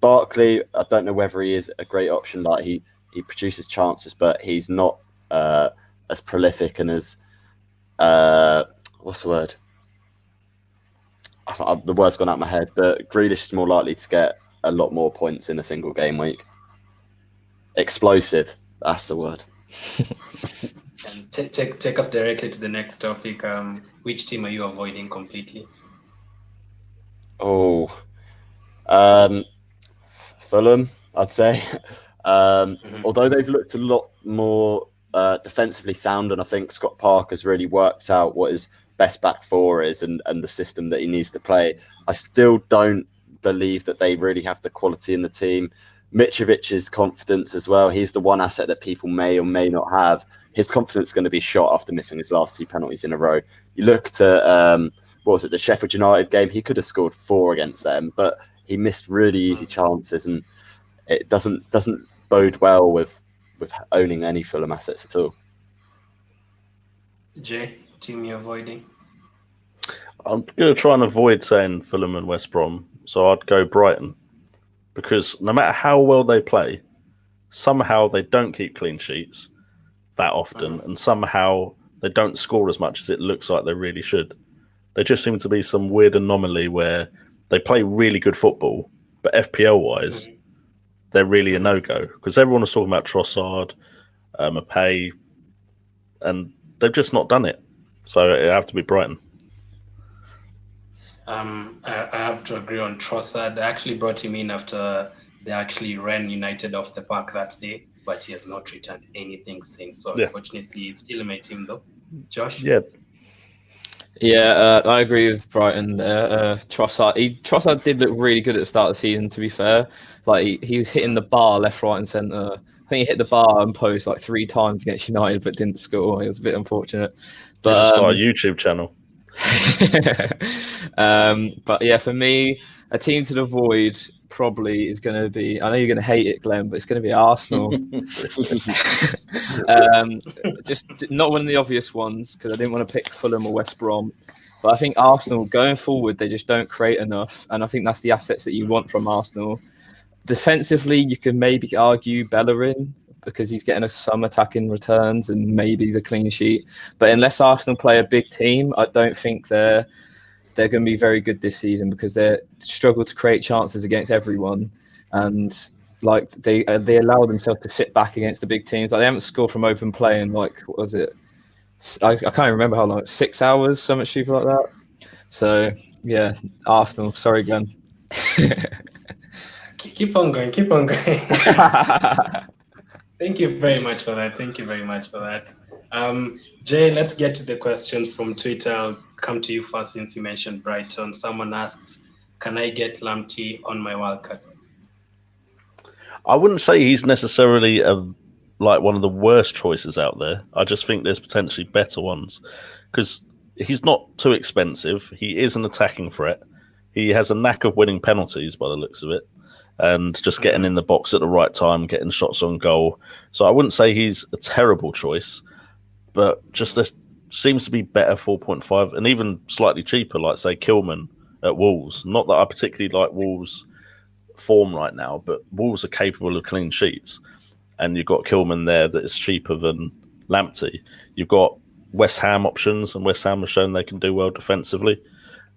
Barkley, I don't know whether he is a great option. Like he produces chances, but he's not as prolific and as what's the word? The word's gone out of my head. But Grealish is more likely to get a lot more points in a single game week. Explosive, that's the word. And take us directly to the next topic. Which team are you avoiding completely? Fulham, I'd say. Although they've looked a lot more defensively sound, and I think Scott Parker's really worked out what his best back four is and the system that he needs to play, I still don't believe that they really have the quality in the team. Mitrovic's confidence as well. He's the one asset that people may or may not have. His confidence is going to be shot after missing his last 2 penalties in a row. You looked at what was it, the Sheffield United game? He could have scored 4 against them, but he missed really easy chances, and it doesn't bode well with owning any Fulham assets at all. Jay, team you're avoiding? I'm going to try and avoid saying Fulham and West Brom, so I'd go Brighton. Because no matter how well they play, somehow they don't keep clean sheets that often, and somehow they don't score as much as it looks like they really should. They just seem to be some weird anomaly where they play really good football, but FPL-wise, they're really a no-go. Because everyone was talking about Trossard, Maupay, and they've just not done it. So it have to be Brighton. I have to agree on Trossard. I actually brought him in after they actually ran United off the park that day, but he has not returned anything since. So unfortunately, it's still my team though. Josh? Yeah, I agree with Brighton there. Trossard did look really good at the start of the season, to be fair. Like he was hitting the bar left, right and centre. I think he hit the bar and post like 3 times against United, but didn't score. It was a bit unfortunate. But just start a YouTube channel. But yeah, for me, a team to avoid probably is going to be, I know you're going to hate it, Glenn, but it's going to be Arsenal. Just not one of the obvious ones, because I didn't want to pick Fulham or West Brom. But I think Arsenal, going forward, they just don't create enough. And I think that's the assets that you want from Arsenal. Defensively, you can maybe argue Bellerin, because he's getting us some attacking returns and maybe the clean sheet. But unless Arsenal play a big team, I don't think they're going to be very good this season, because they struggle to create chances against everyone, and like they allow themselves to sit back against the big teams. Like, they haven't scored from open play in, like, what was it? I can't remember how long. 6 hours, something stupid like that. So yeah, Arsenal. Sorry, Glenn. Keep on going. Thank you very much for that. Jay, let's get to the questions from Twitter. I'll come to you first since you mentioned Brighton. Someone asks, can I get Lamptey on my wildcard? I wouldn't say he's necessarily like one of the worst choices out there. I just think there's potentially better ones, because he's not too expensive. He is an attacking threat. He has a knack of winning penalties by the looks of it, and just getting in the box at the right time, getting shots on goal. So I wouldn't say he's a terrible choice, but just there seems to be better 4.5 and even slightly cheaper, like, say, Kilman at Wolves. Not that I particularly like Wolves' form right now, but Wolves are capable of clean sheets. And you've got Kilman there that is cheaper than Lamptey. You've got West Ham options, and West Ham have shown they can do well defensively.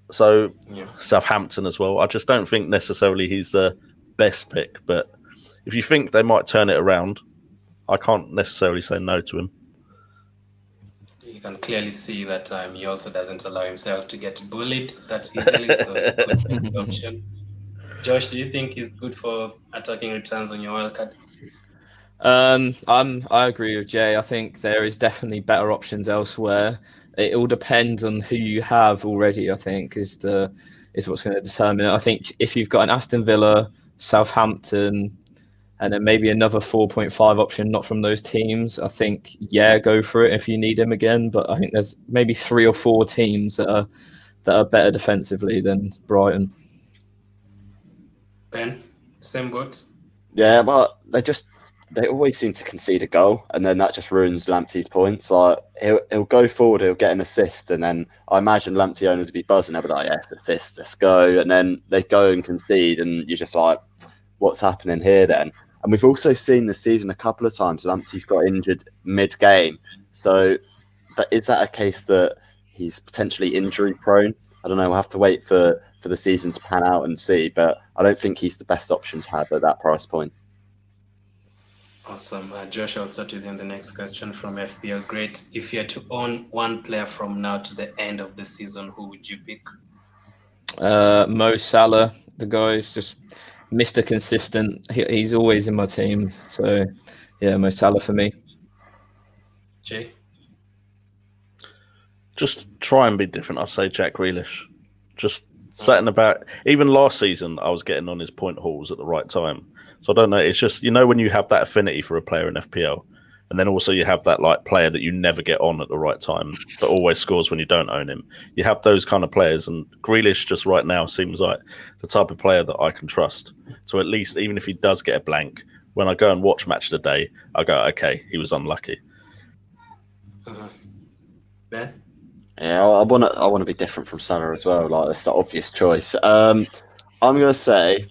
So Southampton as well. I just don't think necessarily he's the best pick, but if you think they might turn it around, I can't necessarily say no to him. You can clearly see that he also doesn't allow himself to get bullied that easily, so good option. Josh, do you think he's good for attacking returns on your wildcard? I agree with Jay. I think there is definitely better options elsewhere. It all depends on who you have already, I think, is what's going to determine it. I think if you've got an Aston Villa, Southampton, and then maybe another 4.5 option not from those teams, I think, go for it if you need him again. But I think there's maybe 3 or 4 teams that are better defensively than Brighton. Ben, same boat? Yeah, but they always seem to concede a goal, and then that just ruins Lamptey's points. Like, he'll go forward, he'll get an assist, and then I imagine Lamptey owners would be buzzing. They'll be like, yes, assist, let's go. And then they go and concede, and you're just like, what's happening here then? And we've also seen this season a couple of times Lamptey's got injured mid-game. So is that a case that he's potentially injury prone? I don't know. We'll have to wait for the season to pan out and see, but I don't think he's the best option to have at that price point. Awesome. Josh, I'll start with you on the next question from FPL Great. If you had to own one player from now to the end of the season, who would you pick? Mo Salah. The guy's just Mr. Consistent. He's always in my team. So, yeah, Mo Salah for me. Jay? Just try and be different. I'll say Jack Grealish. Just setting about. Even last season, I was getting on his point hauls at the right time. So I don't know. It's just, when you have that affinity for a player in FPL, and then also you have that like player that you never get on at the right time, but always scores when you don't own him. You have those kind of players, and Grealish just right now seems like the type of player that I can trust. So at least, even if he does get a blank, when I go and watch Match of the Day, I go, okay, he was unlucky. Ben? Yeah, I want to be different from Salah as well. Like, that's the obvious choice. I'm going to say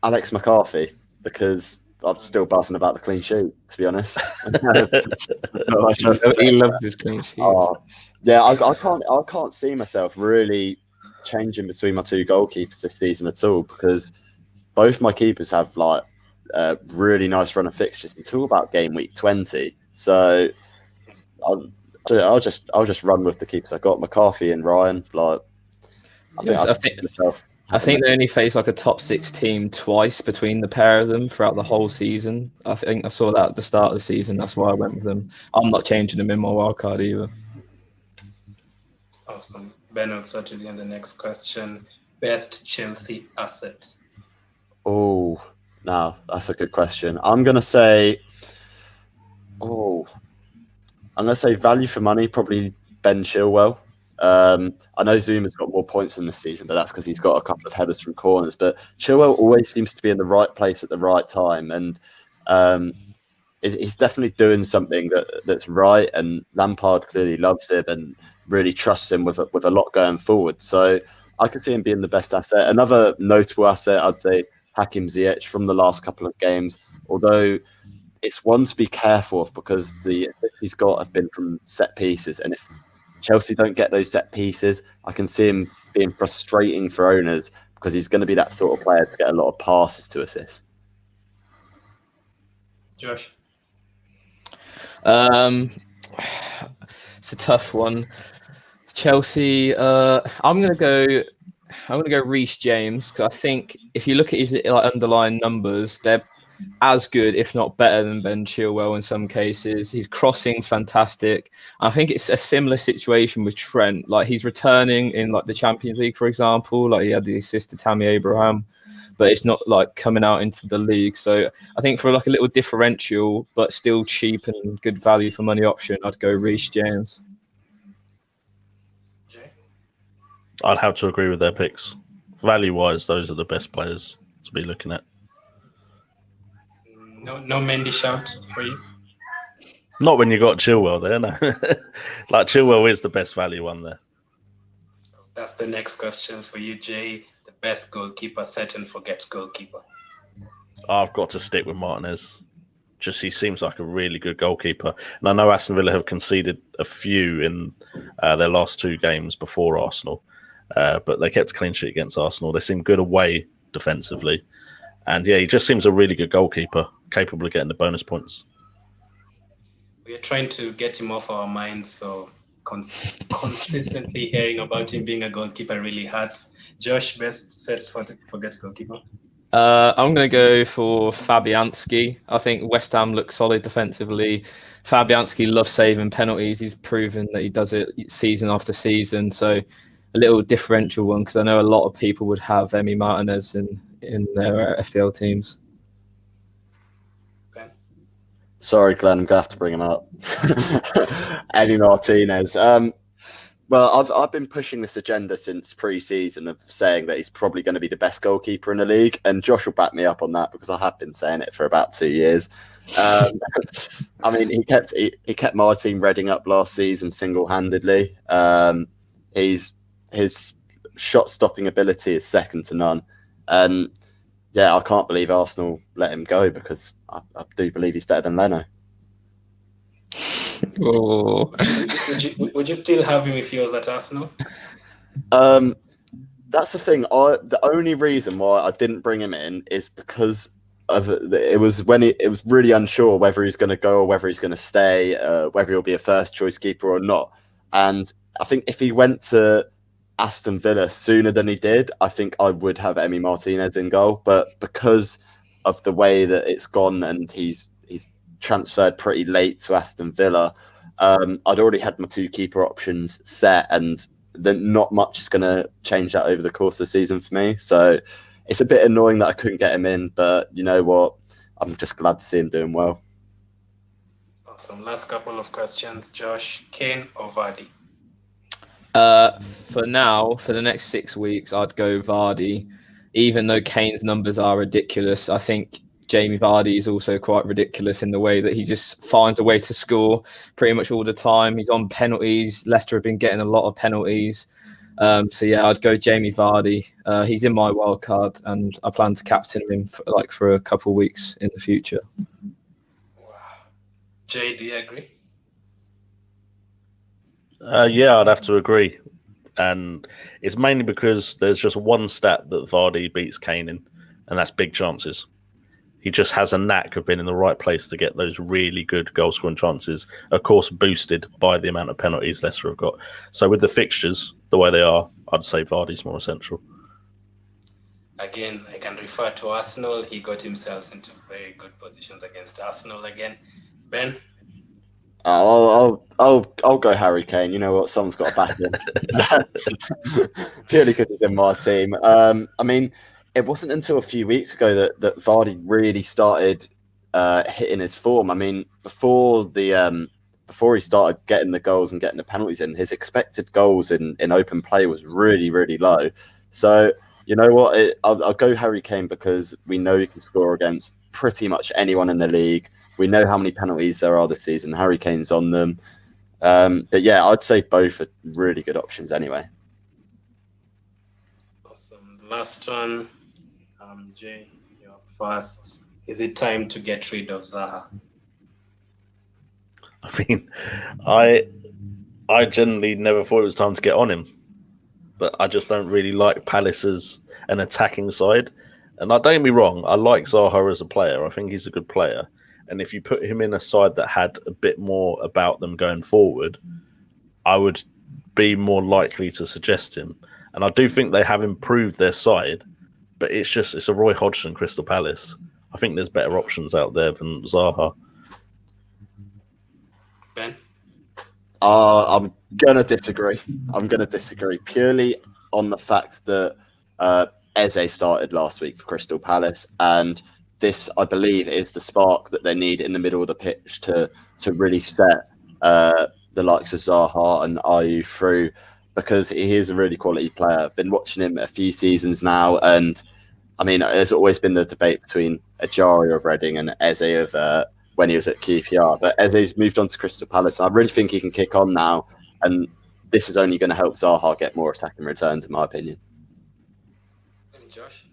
Alex McCarthy, because I'm still buzzing about the clean sheet, to be honest. He loves his clean sheets. Yeah, I can't see myself really changing between my 2 goalkeepers this season at all, because both my keepers have like a really nice run of fixtures until about game week 20. So I'll just run with the keepers I got, McCarthy and Ryan. Like, I think they only face like a top 6 team twice between the pair of them throughout the whole season. I think I saw that at the start of the season. That's why I went with them. I'm not changing them in my wildcard either. Awesome. Ben, I'll start with you on the next question. Best Chelsea asset? Oh, no, that's a good question. I'm going to say value for money, probably Ben Chilwell. I know Zuma's got more points in this season, but that's because he's got a couple of headers from corners. But Chilwell always seems to be in the right place at the right time, and he's definitely doing something that's right. And Lampard clearly loves him and really trusts him with a lot going forward. So I can see him being the best asset. Another notable asset, I'd say, Hakim Ziyech from the last couple of games, although it's one to be careful of because the assists he's got have been from set pieces. And if Chelsea don't get those set pieces, I can see him being frustrating for owners because he's going to be that sort of player to get a lot of passes to assist. Josh? It's a tough one. Chelsea, I'm gonna go Reece James because I think if you look at his underlying numbers, they're as good, if not better, than Ben Chilwell in some cases. His crossing's fantastic. I think it's a similar situation with Trent. Like he's returning in like the Champions League, for example. Like he had the assist to Tammy Abraham, but it's not like coming out into the league. So I think for like a little differential, but still cheap and good value for money option, I'd go Reece James. I'd have to agree with their picks. Value-wise, those are the best players to be looking at. No Mendy shout for you? Not when you got Chilwell there, no. Like Chilwell is the best value one there. That's the next question for you, Jay. The best goalkeeper, set and forget goalkeeper. I've got to stick with Martinez. Just he seems like a really good goalkeeper. And I know Aston Villa have conceded a few in their last two games before Arsenal. But they kept a clean sheet against Arsenal. They seem good away defensively. And yeah, he just seems a really good goalkeeper, capable of getting the bonus points. We are trying to get him off our minds, so consistently hearing about him being a goalkeeper really hurts. Josh, best set forget goalkeeper? I'm going to go for Fabianski. I think West Ham looks solid defensively. Fabianski loves saving penalties. He's proven that he does it season after season. So a little differential one because I know a lot of people would have Emi Martinez in their FPL teams. Okay. Sorry, Glenn, I'm going to have to bring him up. Emi Martinez. Well, I've been pushing this agenda since pre-season of saying that he's probably going to be the best goalkeeper in the league, and Josh will back me up on that because I have been saying it for about 2 years. I mean, he kept my team Reading up last season single-handedly. His shot-stopping ability is second to none, and yeah, I can't believe Arsenal let him go because I do believe he's better than Leno. Oh. Would you still have him if he was at Arsenal? That's the thing. The only reason why I didn't bring him in is because of it was when it was really unsure whether he's going to go or whether he's going to stay, whether he'll be a first choice keeper or not. And I think if he went to Aston Villa sooner than he did, I think I would have Emi Martinez in goal. But because of the way that it's gone and he's transferred pretty late to Aston Villa, I'd already had my two keeper options set, and then not much is going to change that over the course of the season for me. So it's a bit annoying that I couldn't get him in, but you know what? I'm just glad to see him doing well. Awesome. Last couple of questions. Josh, Kane or Vardy? For now, for the next 6 weeks, I'd go Vardy. Even though Kane's numbers are ridiculous, I think Jamie Vardy is also quite ridiculous in the way that he just finds a way to score pretty much all the time. He's on penalties. Leicester have been getting a lot of penalties. So yeah, I'd go Jamie Vardy. He's in my wild card, and I plan to captain him for a couple of weeks in the future. Wow. Jay, do you agree? Yeah, I'd have to agree. And it's mainly because there's just one stat that Vardy beats Kane in, and that's big chances. He just has a knack of being in the right place to get those really good goal-scoring chances, of course, boosted by the amount of penalties Leicester have got. So with the fixtures, the way they are, I'd say Vardy's more essential. Again, I can refer to Arsenal. He got himself into very good positions against Arsenal again. Ben? I'll go Harry Kane. You know what? Someone's got to back him. Purely because he's in my team. I mean, it wasn't until a few weeks ago that Vardy really started hitting his form. I mean, before the before he started getting the goals and getting the penalties in, his expected goals in open play was really, really low. So, you know what? I'll go Harry Kane because we know he can score against pretty much anyone in the league. We know how many penalties there are this season. Harry Kane's on them. But yeah, I'd say both are really good options anyway. Awesome. Last one, Jay, you're up first. Is it time to get rid of Zaha? I mean, I generally never thought it was time to get on him, but I just don't really like Palace as an attacking side. And don't get me wrong, I like Zaha as a player. I think he's a good player. And if you put him in a side that had a bit more about them going forward, I would be more likely to suggest him. And I do think they have improved their side, but it's a Roy Hodgson Crystal Palace. I think there's better options out there than Zaha. Ben? I'm going to disagree. I'm going to disagree purely on the fact that Eze started last week for Crystal Palace, and this, I believe, is the spark that they need in the middle of the pitch to really set the likes of Zaha and Ayew through, because he is a really quality player. I've been watching him a few seasons now, and I mean, there's always been the debate between Ajari of Reading and Eze of when he was at QPR, but Eze's moved on to Crystal Palace. I really think he can kick on now, and this is only going to help Zaha get more attacking returns, in my opinion. And Josh?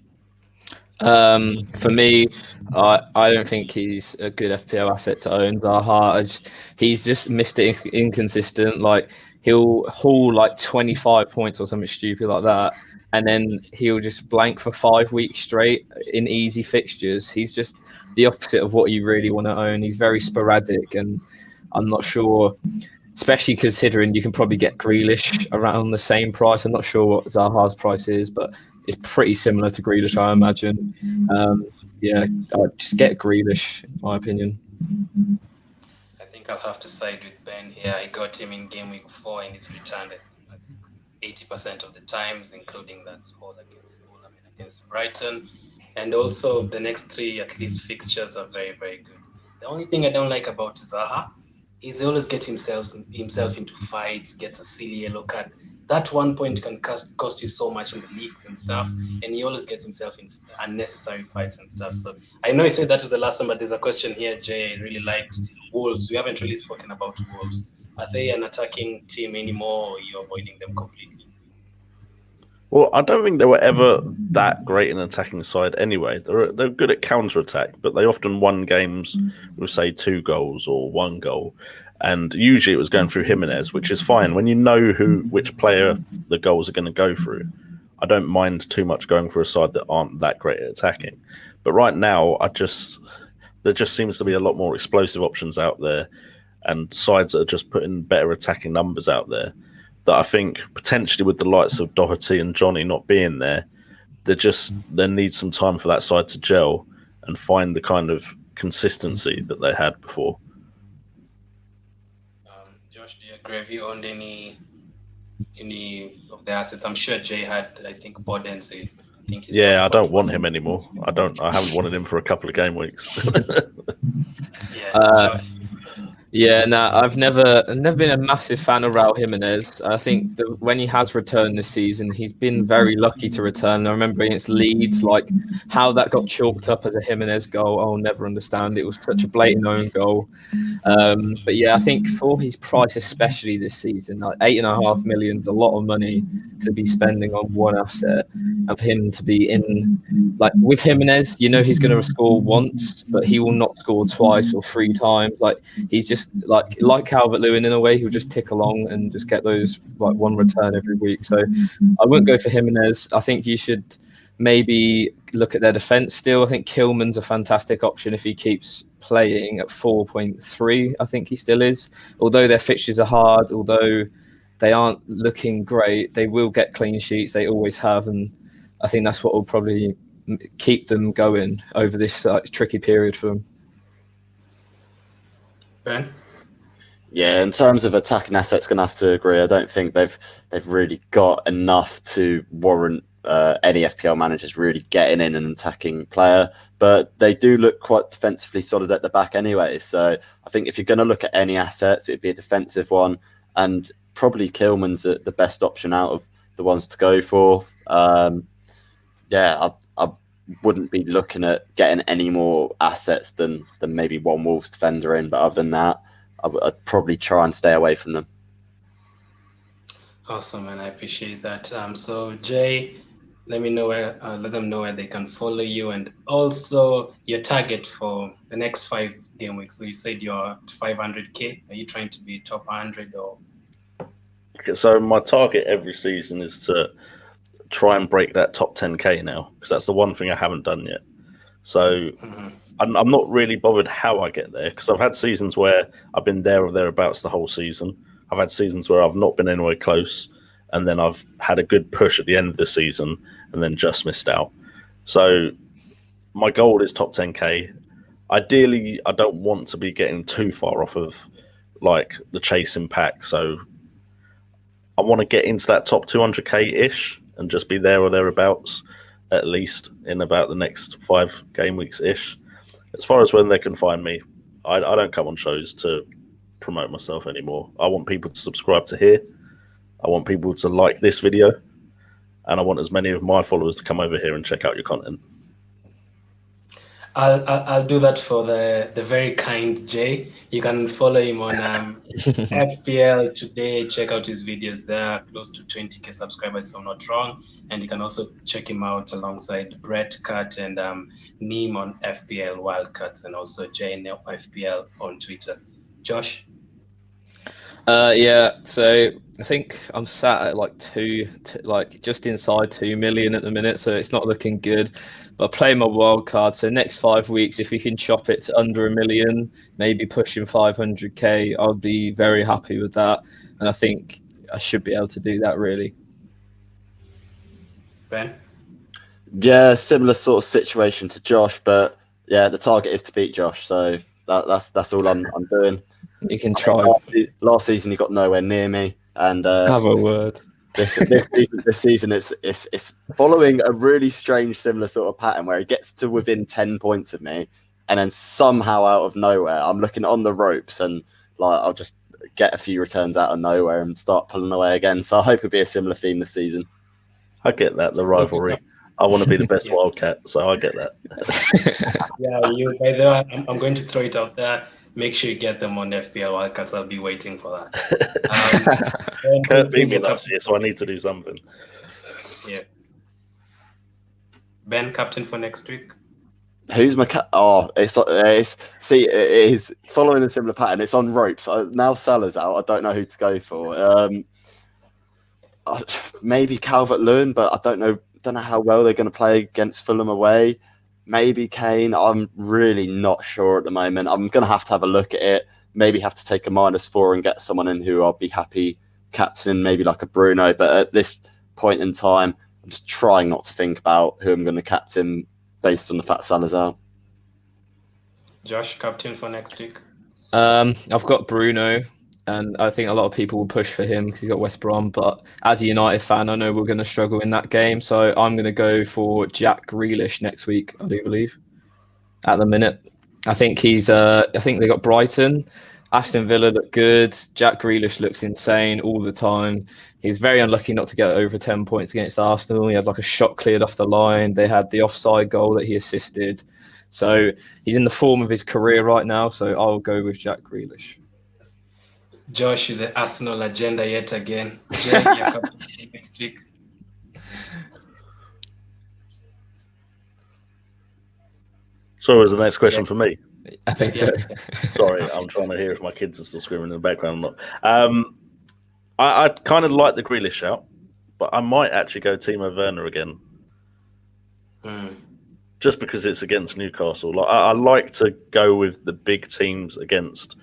For me, I don't think he's a good FPL asset to own. Zaha, he's just inconsistent. Like, he'll haul like 25 points or something stupid like that, and then he'll just blank for 5 weeks straight in easy fixtures. He's just the opposite of what you really want to own. He's very sporadic, and I'm not sure, especially considering you can probably get Grealish around the same price. I'm not sure what Zaha's price is, but it's pretty similar to Grealish, I imagine. Yeah, I'd just get Grealish, in my opinion. I think I'll have to side with Ben here. I got him in game week 4 and he's returned it 80% of the times, including that goal against Fulham and against Brighton. And also the next 3, at least, fixtures are very, very good. The only thing I don't like about Zaha is he always gets himself into fights, gets a silly yellow card. That 1 point can cost you so much in the leagues and stuff, and he always gets himself in unnecessary fights and stuff. So I know he said that was the last one, but there's a question here, Jay. I really liked Wolves. We haven't really spoken about Wolves. Are they an attacking team anymore, or are you avoiding them completely? Well, I don't think they were ever that great in attacking side anyway. They're good at counter-attack, but they often won games with, say, 2 goals or 1 goal. And usually it was going through Jimenez, which is fine. When you know which player the goals are going to go through, I don't mind too much going for a side that aren't that great at attacking. But right now, there just seems to be a lot more explosive options out there, and sides that are just putting better attacking numbers out there, that I think potentially with the likes of Doherty and Johnny not being there, there needs some time for that side to gel and find the kind of consistency that they had before. Josh, do you agree? Have you owned any of the assets? I'm sure Jay had, I think, Borden. So I think I don't want him anymore. I haven't wanted him for a couple of game weeks. Josh. Yeah, no, I've never been a massive fan of Raul Jimenez. I think that when he has returned this season, he's been very lucky to return. I remember against Leeds, like how that got chalked up as a Jimenez goal, I'll never understand. It was such a blatant own goal. But yeah, I think for his price, especially this season, like 8.5 million is a lot of money to be spending on one asset. Of him to be in, like with Jimenez, you know he's going to score once, but he will not score twice or 3 times. Like he's just like Calvert-Lewin in a way. He'll just tick along and just get those like 1 return every week. So I wouldn't go for Jimenez. I think you should maybe look at their defense still. I think Kilman's a fantastic option if he keeps playing at 4.3. I think he still is. Although their fixtures are hard, although they aren't looking great, they will get clean sheets. They always have, and I think that's what will probably keep them going over this tricky period for them. Ben? Yeah, in terms of attacking assets, going to have to agree. I don't think they've really got enough to warrant any FPL managers really getting in an attacking player, but they do look quite defensively solid at the back anyway. So I think if you're going to look at any assets, it'd be a defensive one, and probably Kilman's the best option out of the ones to go for. I wouldn't be looking at getting any more assets than maybe one Wolves defender in, but other than that, I'd probably try and stay away from them. Awesome, and I appreciate that. So Jay, let them know where they can follow you, and also your target for the next 5 game weeks. So you said you're 500k. Are you trying to be top 100 or? Okay, so my target every season is to try and break that top 10k now, because that's the one thing I haven't done yet. So I'm not really bothered how I get there, because I've had seasons where I've been there or thereabouts the whole season. I've had seasons where I've not been anywhere close, and then I've had a good push at the end of the season and then just missed out. So my goal is top 10k. Ideally, I don't want to be getting too far off of like the chasing pack. So I want to get into that top 200k-ish and just be there or thereabouts, at least in about the next 5 game weeks-ish. As far as when they can find me, I don't come on shows to promote myself anymore. I want people to subscribe to here. I want people to like this video, and I want as many of my followers to come over here and check out your content. I'll do that for the very kind Jay. You can follow him on FPL Today. Check out his videos there. Close to 20k subscribers, if I'm not wrong. And you can also check him out alongside Brett Cut and Neem on FPL Wildcats, and also Jay FPL on Twitter. Josh? So I think I'm sat at like just inside 2 million at the minute, so it's not looking good. But I play my wild card, so next 5 weeks, if we can chop it to under 1 million, maybe pushing 500k, I'll be very happy with that. And I think I should be able to do that, really. Ben? Yeah, similar sort of situation to Josh, but yeah, the target is to beat Josh, so that's all I'm doing. You can try. Last season, you got nowhere near me, and have a word. This season, it's following a really strange, similar sort of pattern where it gets to within 10 points of me, and then somehow out of nowhere, I'm looking on the ropes, and like I'll just get a few returns out of nowhere and start pulling away again. So I hope it'll be a similar theme this season. I get that, the rivalry. I want to be the best Wildcat, so I get that. By the way, I'm going to throw it out there. Make sure you get them on FPL Wildcats. I'll be waiting for that. Kurt beat me last year, so I need to do something. Yeah. Ben, captain for next week? Who's my it is following a similar pattern. It's on ropes. Now Salah's out. I don't know who to go for. Maybe Calvert-Lewin, but I don't know how well they're going to play against Fulham away. Maybe Kane. I'm really not sure at the moment. I'm going to have a look at it. Maybe have to take a -4 and get someone in who I'll be happy captaining, maybe like a Bruno. But at this point in time, I'm just trying not to think about who I'm going to captain based on the fact Salah's out. Josh, captain for next week? I've got Bruno, and I think a lot of people will push for him because he's got West Brom. But as a United fan, I know we're going to struggle in that game. So I'm going to go for Jack Grealish next week, I do believe, at the minute. I think I think they got Brighton. Aston Villa look good. Jack Grealish looks insane all the time. He's very unlucky not to get over 10 points against Arsenal. He had like a shot cleared off the line. They had the offside goal that he assisted. So he's in the form of his career right now. So I'll go with Jack Grealish. Josh, the Arsenal agenda yet again. Jay, you're captain next week. So was the next question for me? I think so. Sorry, I'm trying to hear if my kids are still screaming in the background or not. I kind of like the Grealish shout, but I might actually go Timo Werner again. Just because it's against Newcastle. Like I like to go with the big teams against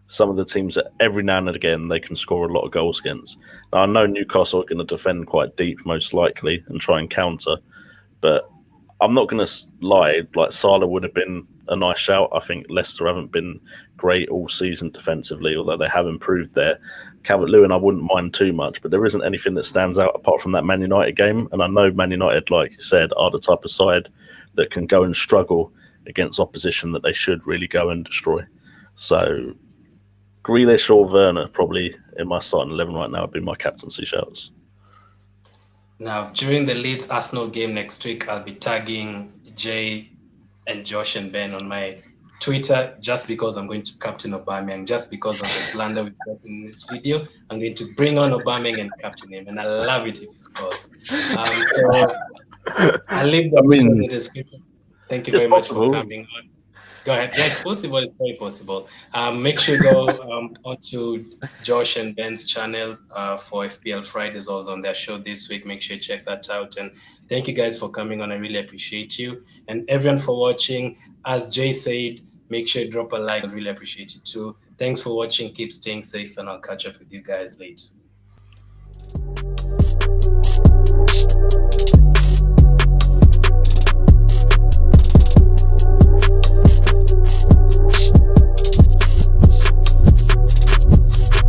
some of the teams that every now and again they can score a lot of goals against. Now, I know Newcastle are going to defend quite deep, most likely, and try and counter. But I'm not going to lie, like Salah would have been a nice shout. I think Leicester haven't been great all season defensively, although they have improved there. Calvert-Lewin I wouldn't mind too much, but there isn't anything that stands out apart from that Man United game. And I know Man United, like you said, are the type of side that can go and struggle against opposition that they should really go and destroy. So Grealish or Werner probably in my starting 11 right now would be my captaincy shouts. Now, during the Leeds Arsenal game next week, I'll be tagging Jay and Josh and Ben on my Twitter just because I'm going to captain Aubameyang, just because of the slander we've got in this video. I'm going to bring on Aubameyang and captain him, and I love it if he scores. So I'll leave the in the description. Thank you very much for coming on. Go ahead. Yeah, it's possible. It's very possible. Make sure you go onto Josh and Ben's channel for FPL Fridays. I was on their show this week. Make sure you check that out. And thank you guys for coming on. I really appreciate you. And everyone for watching. As Jay said, make sure you drop a like. I really appreciate you too. Thanks for watching. Keep staying safe, and I'll catch up with you guys later.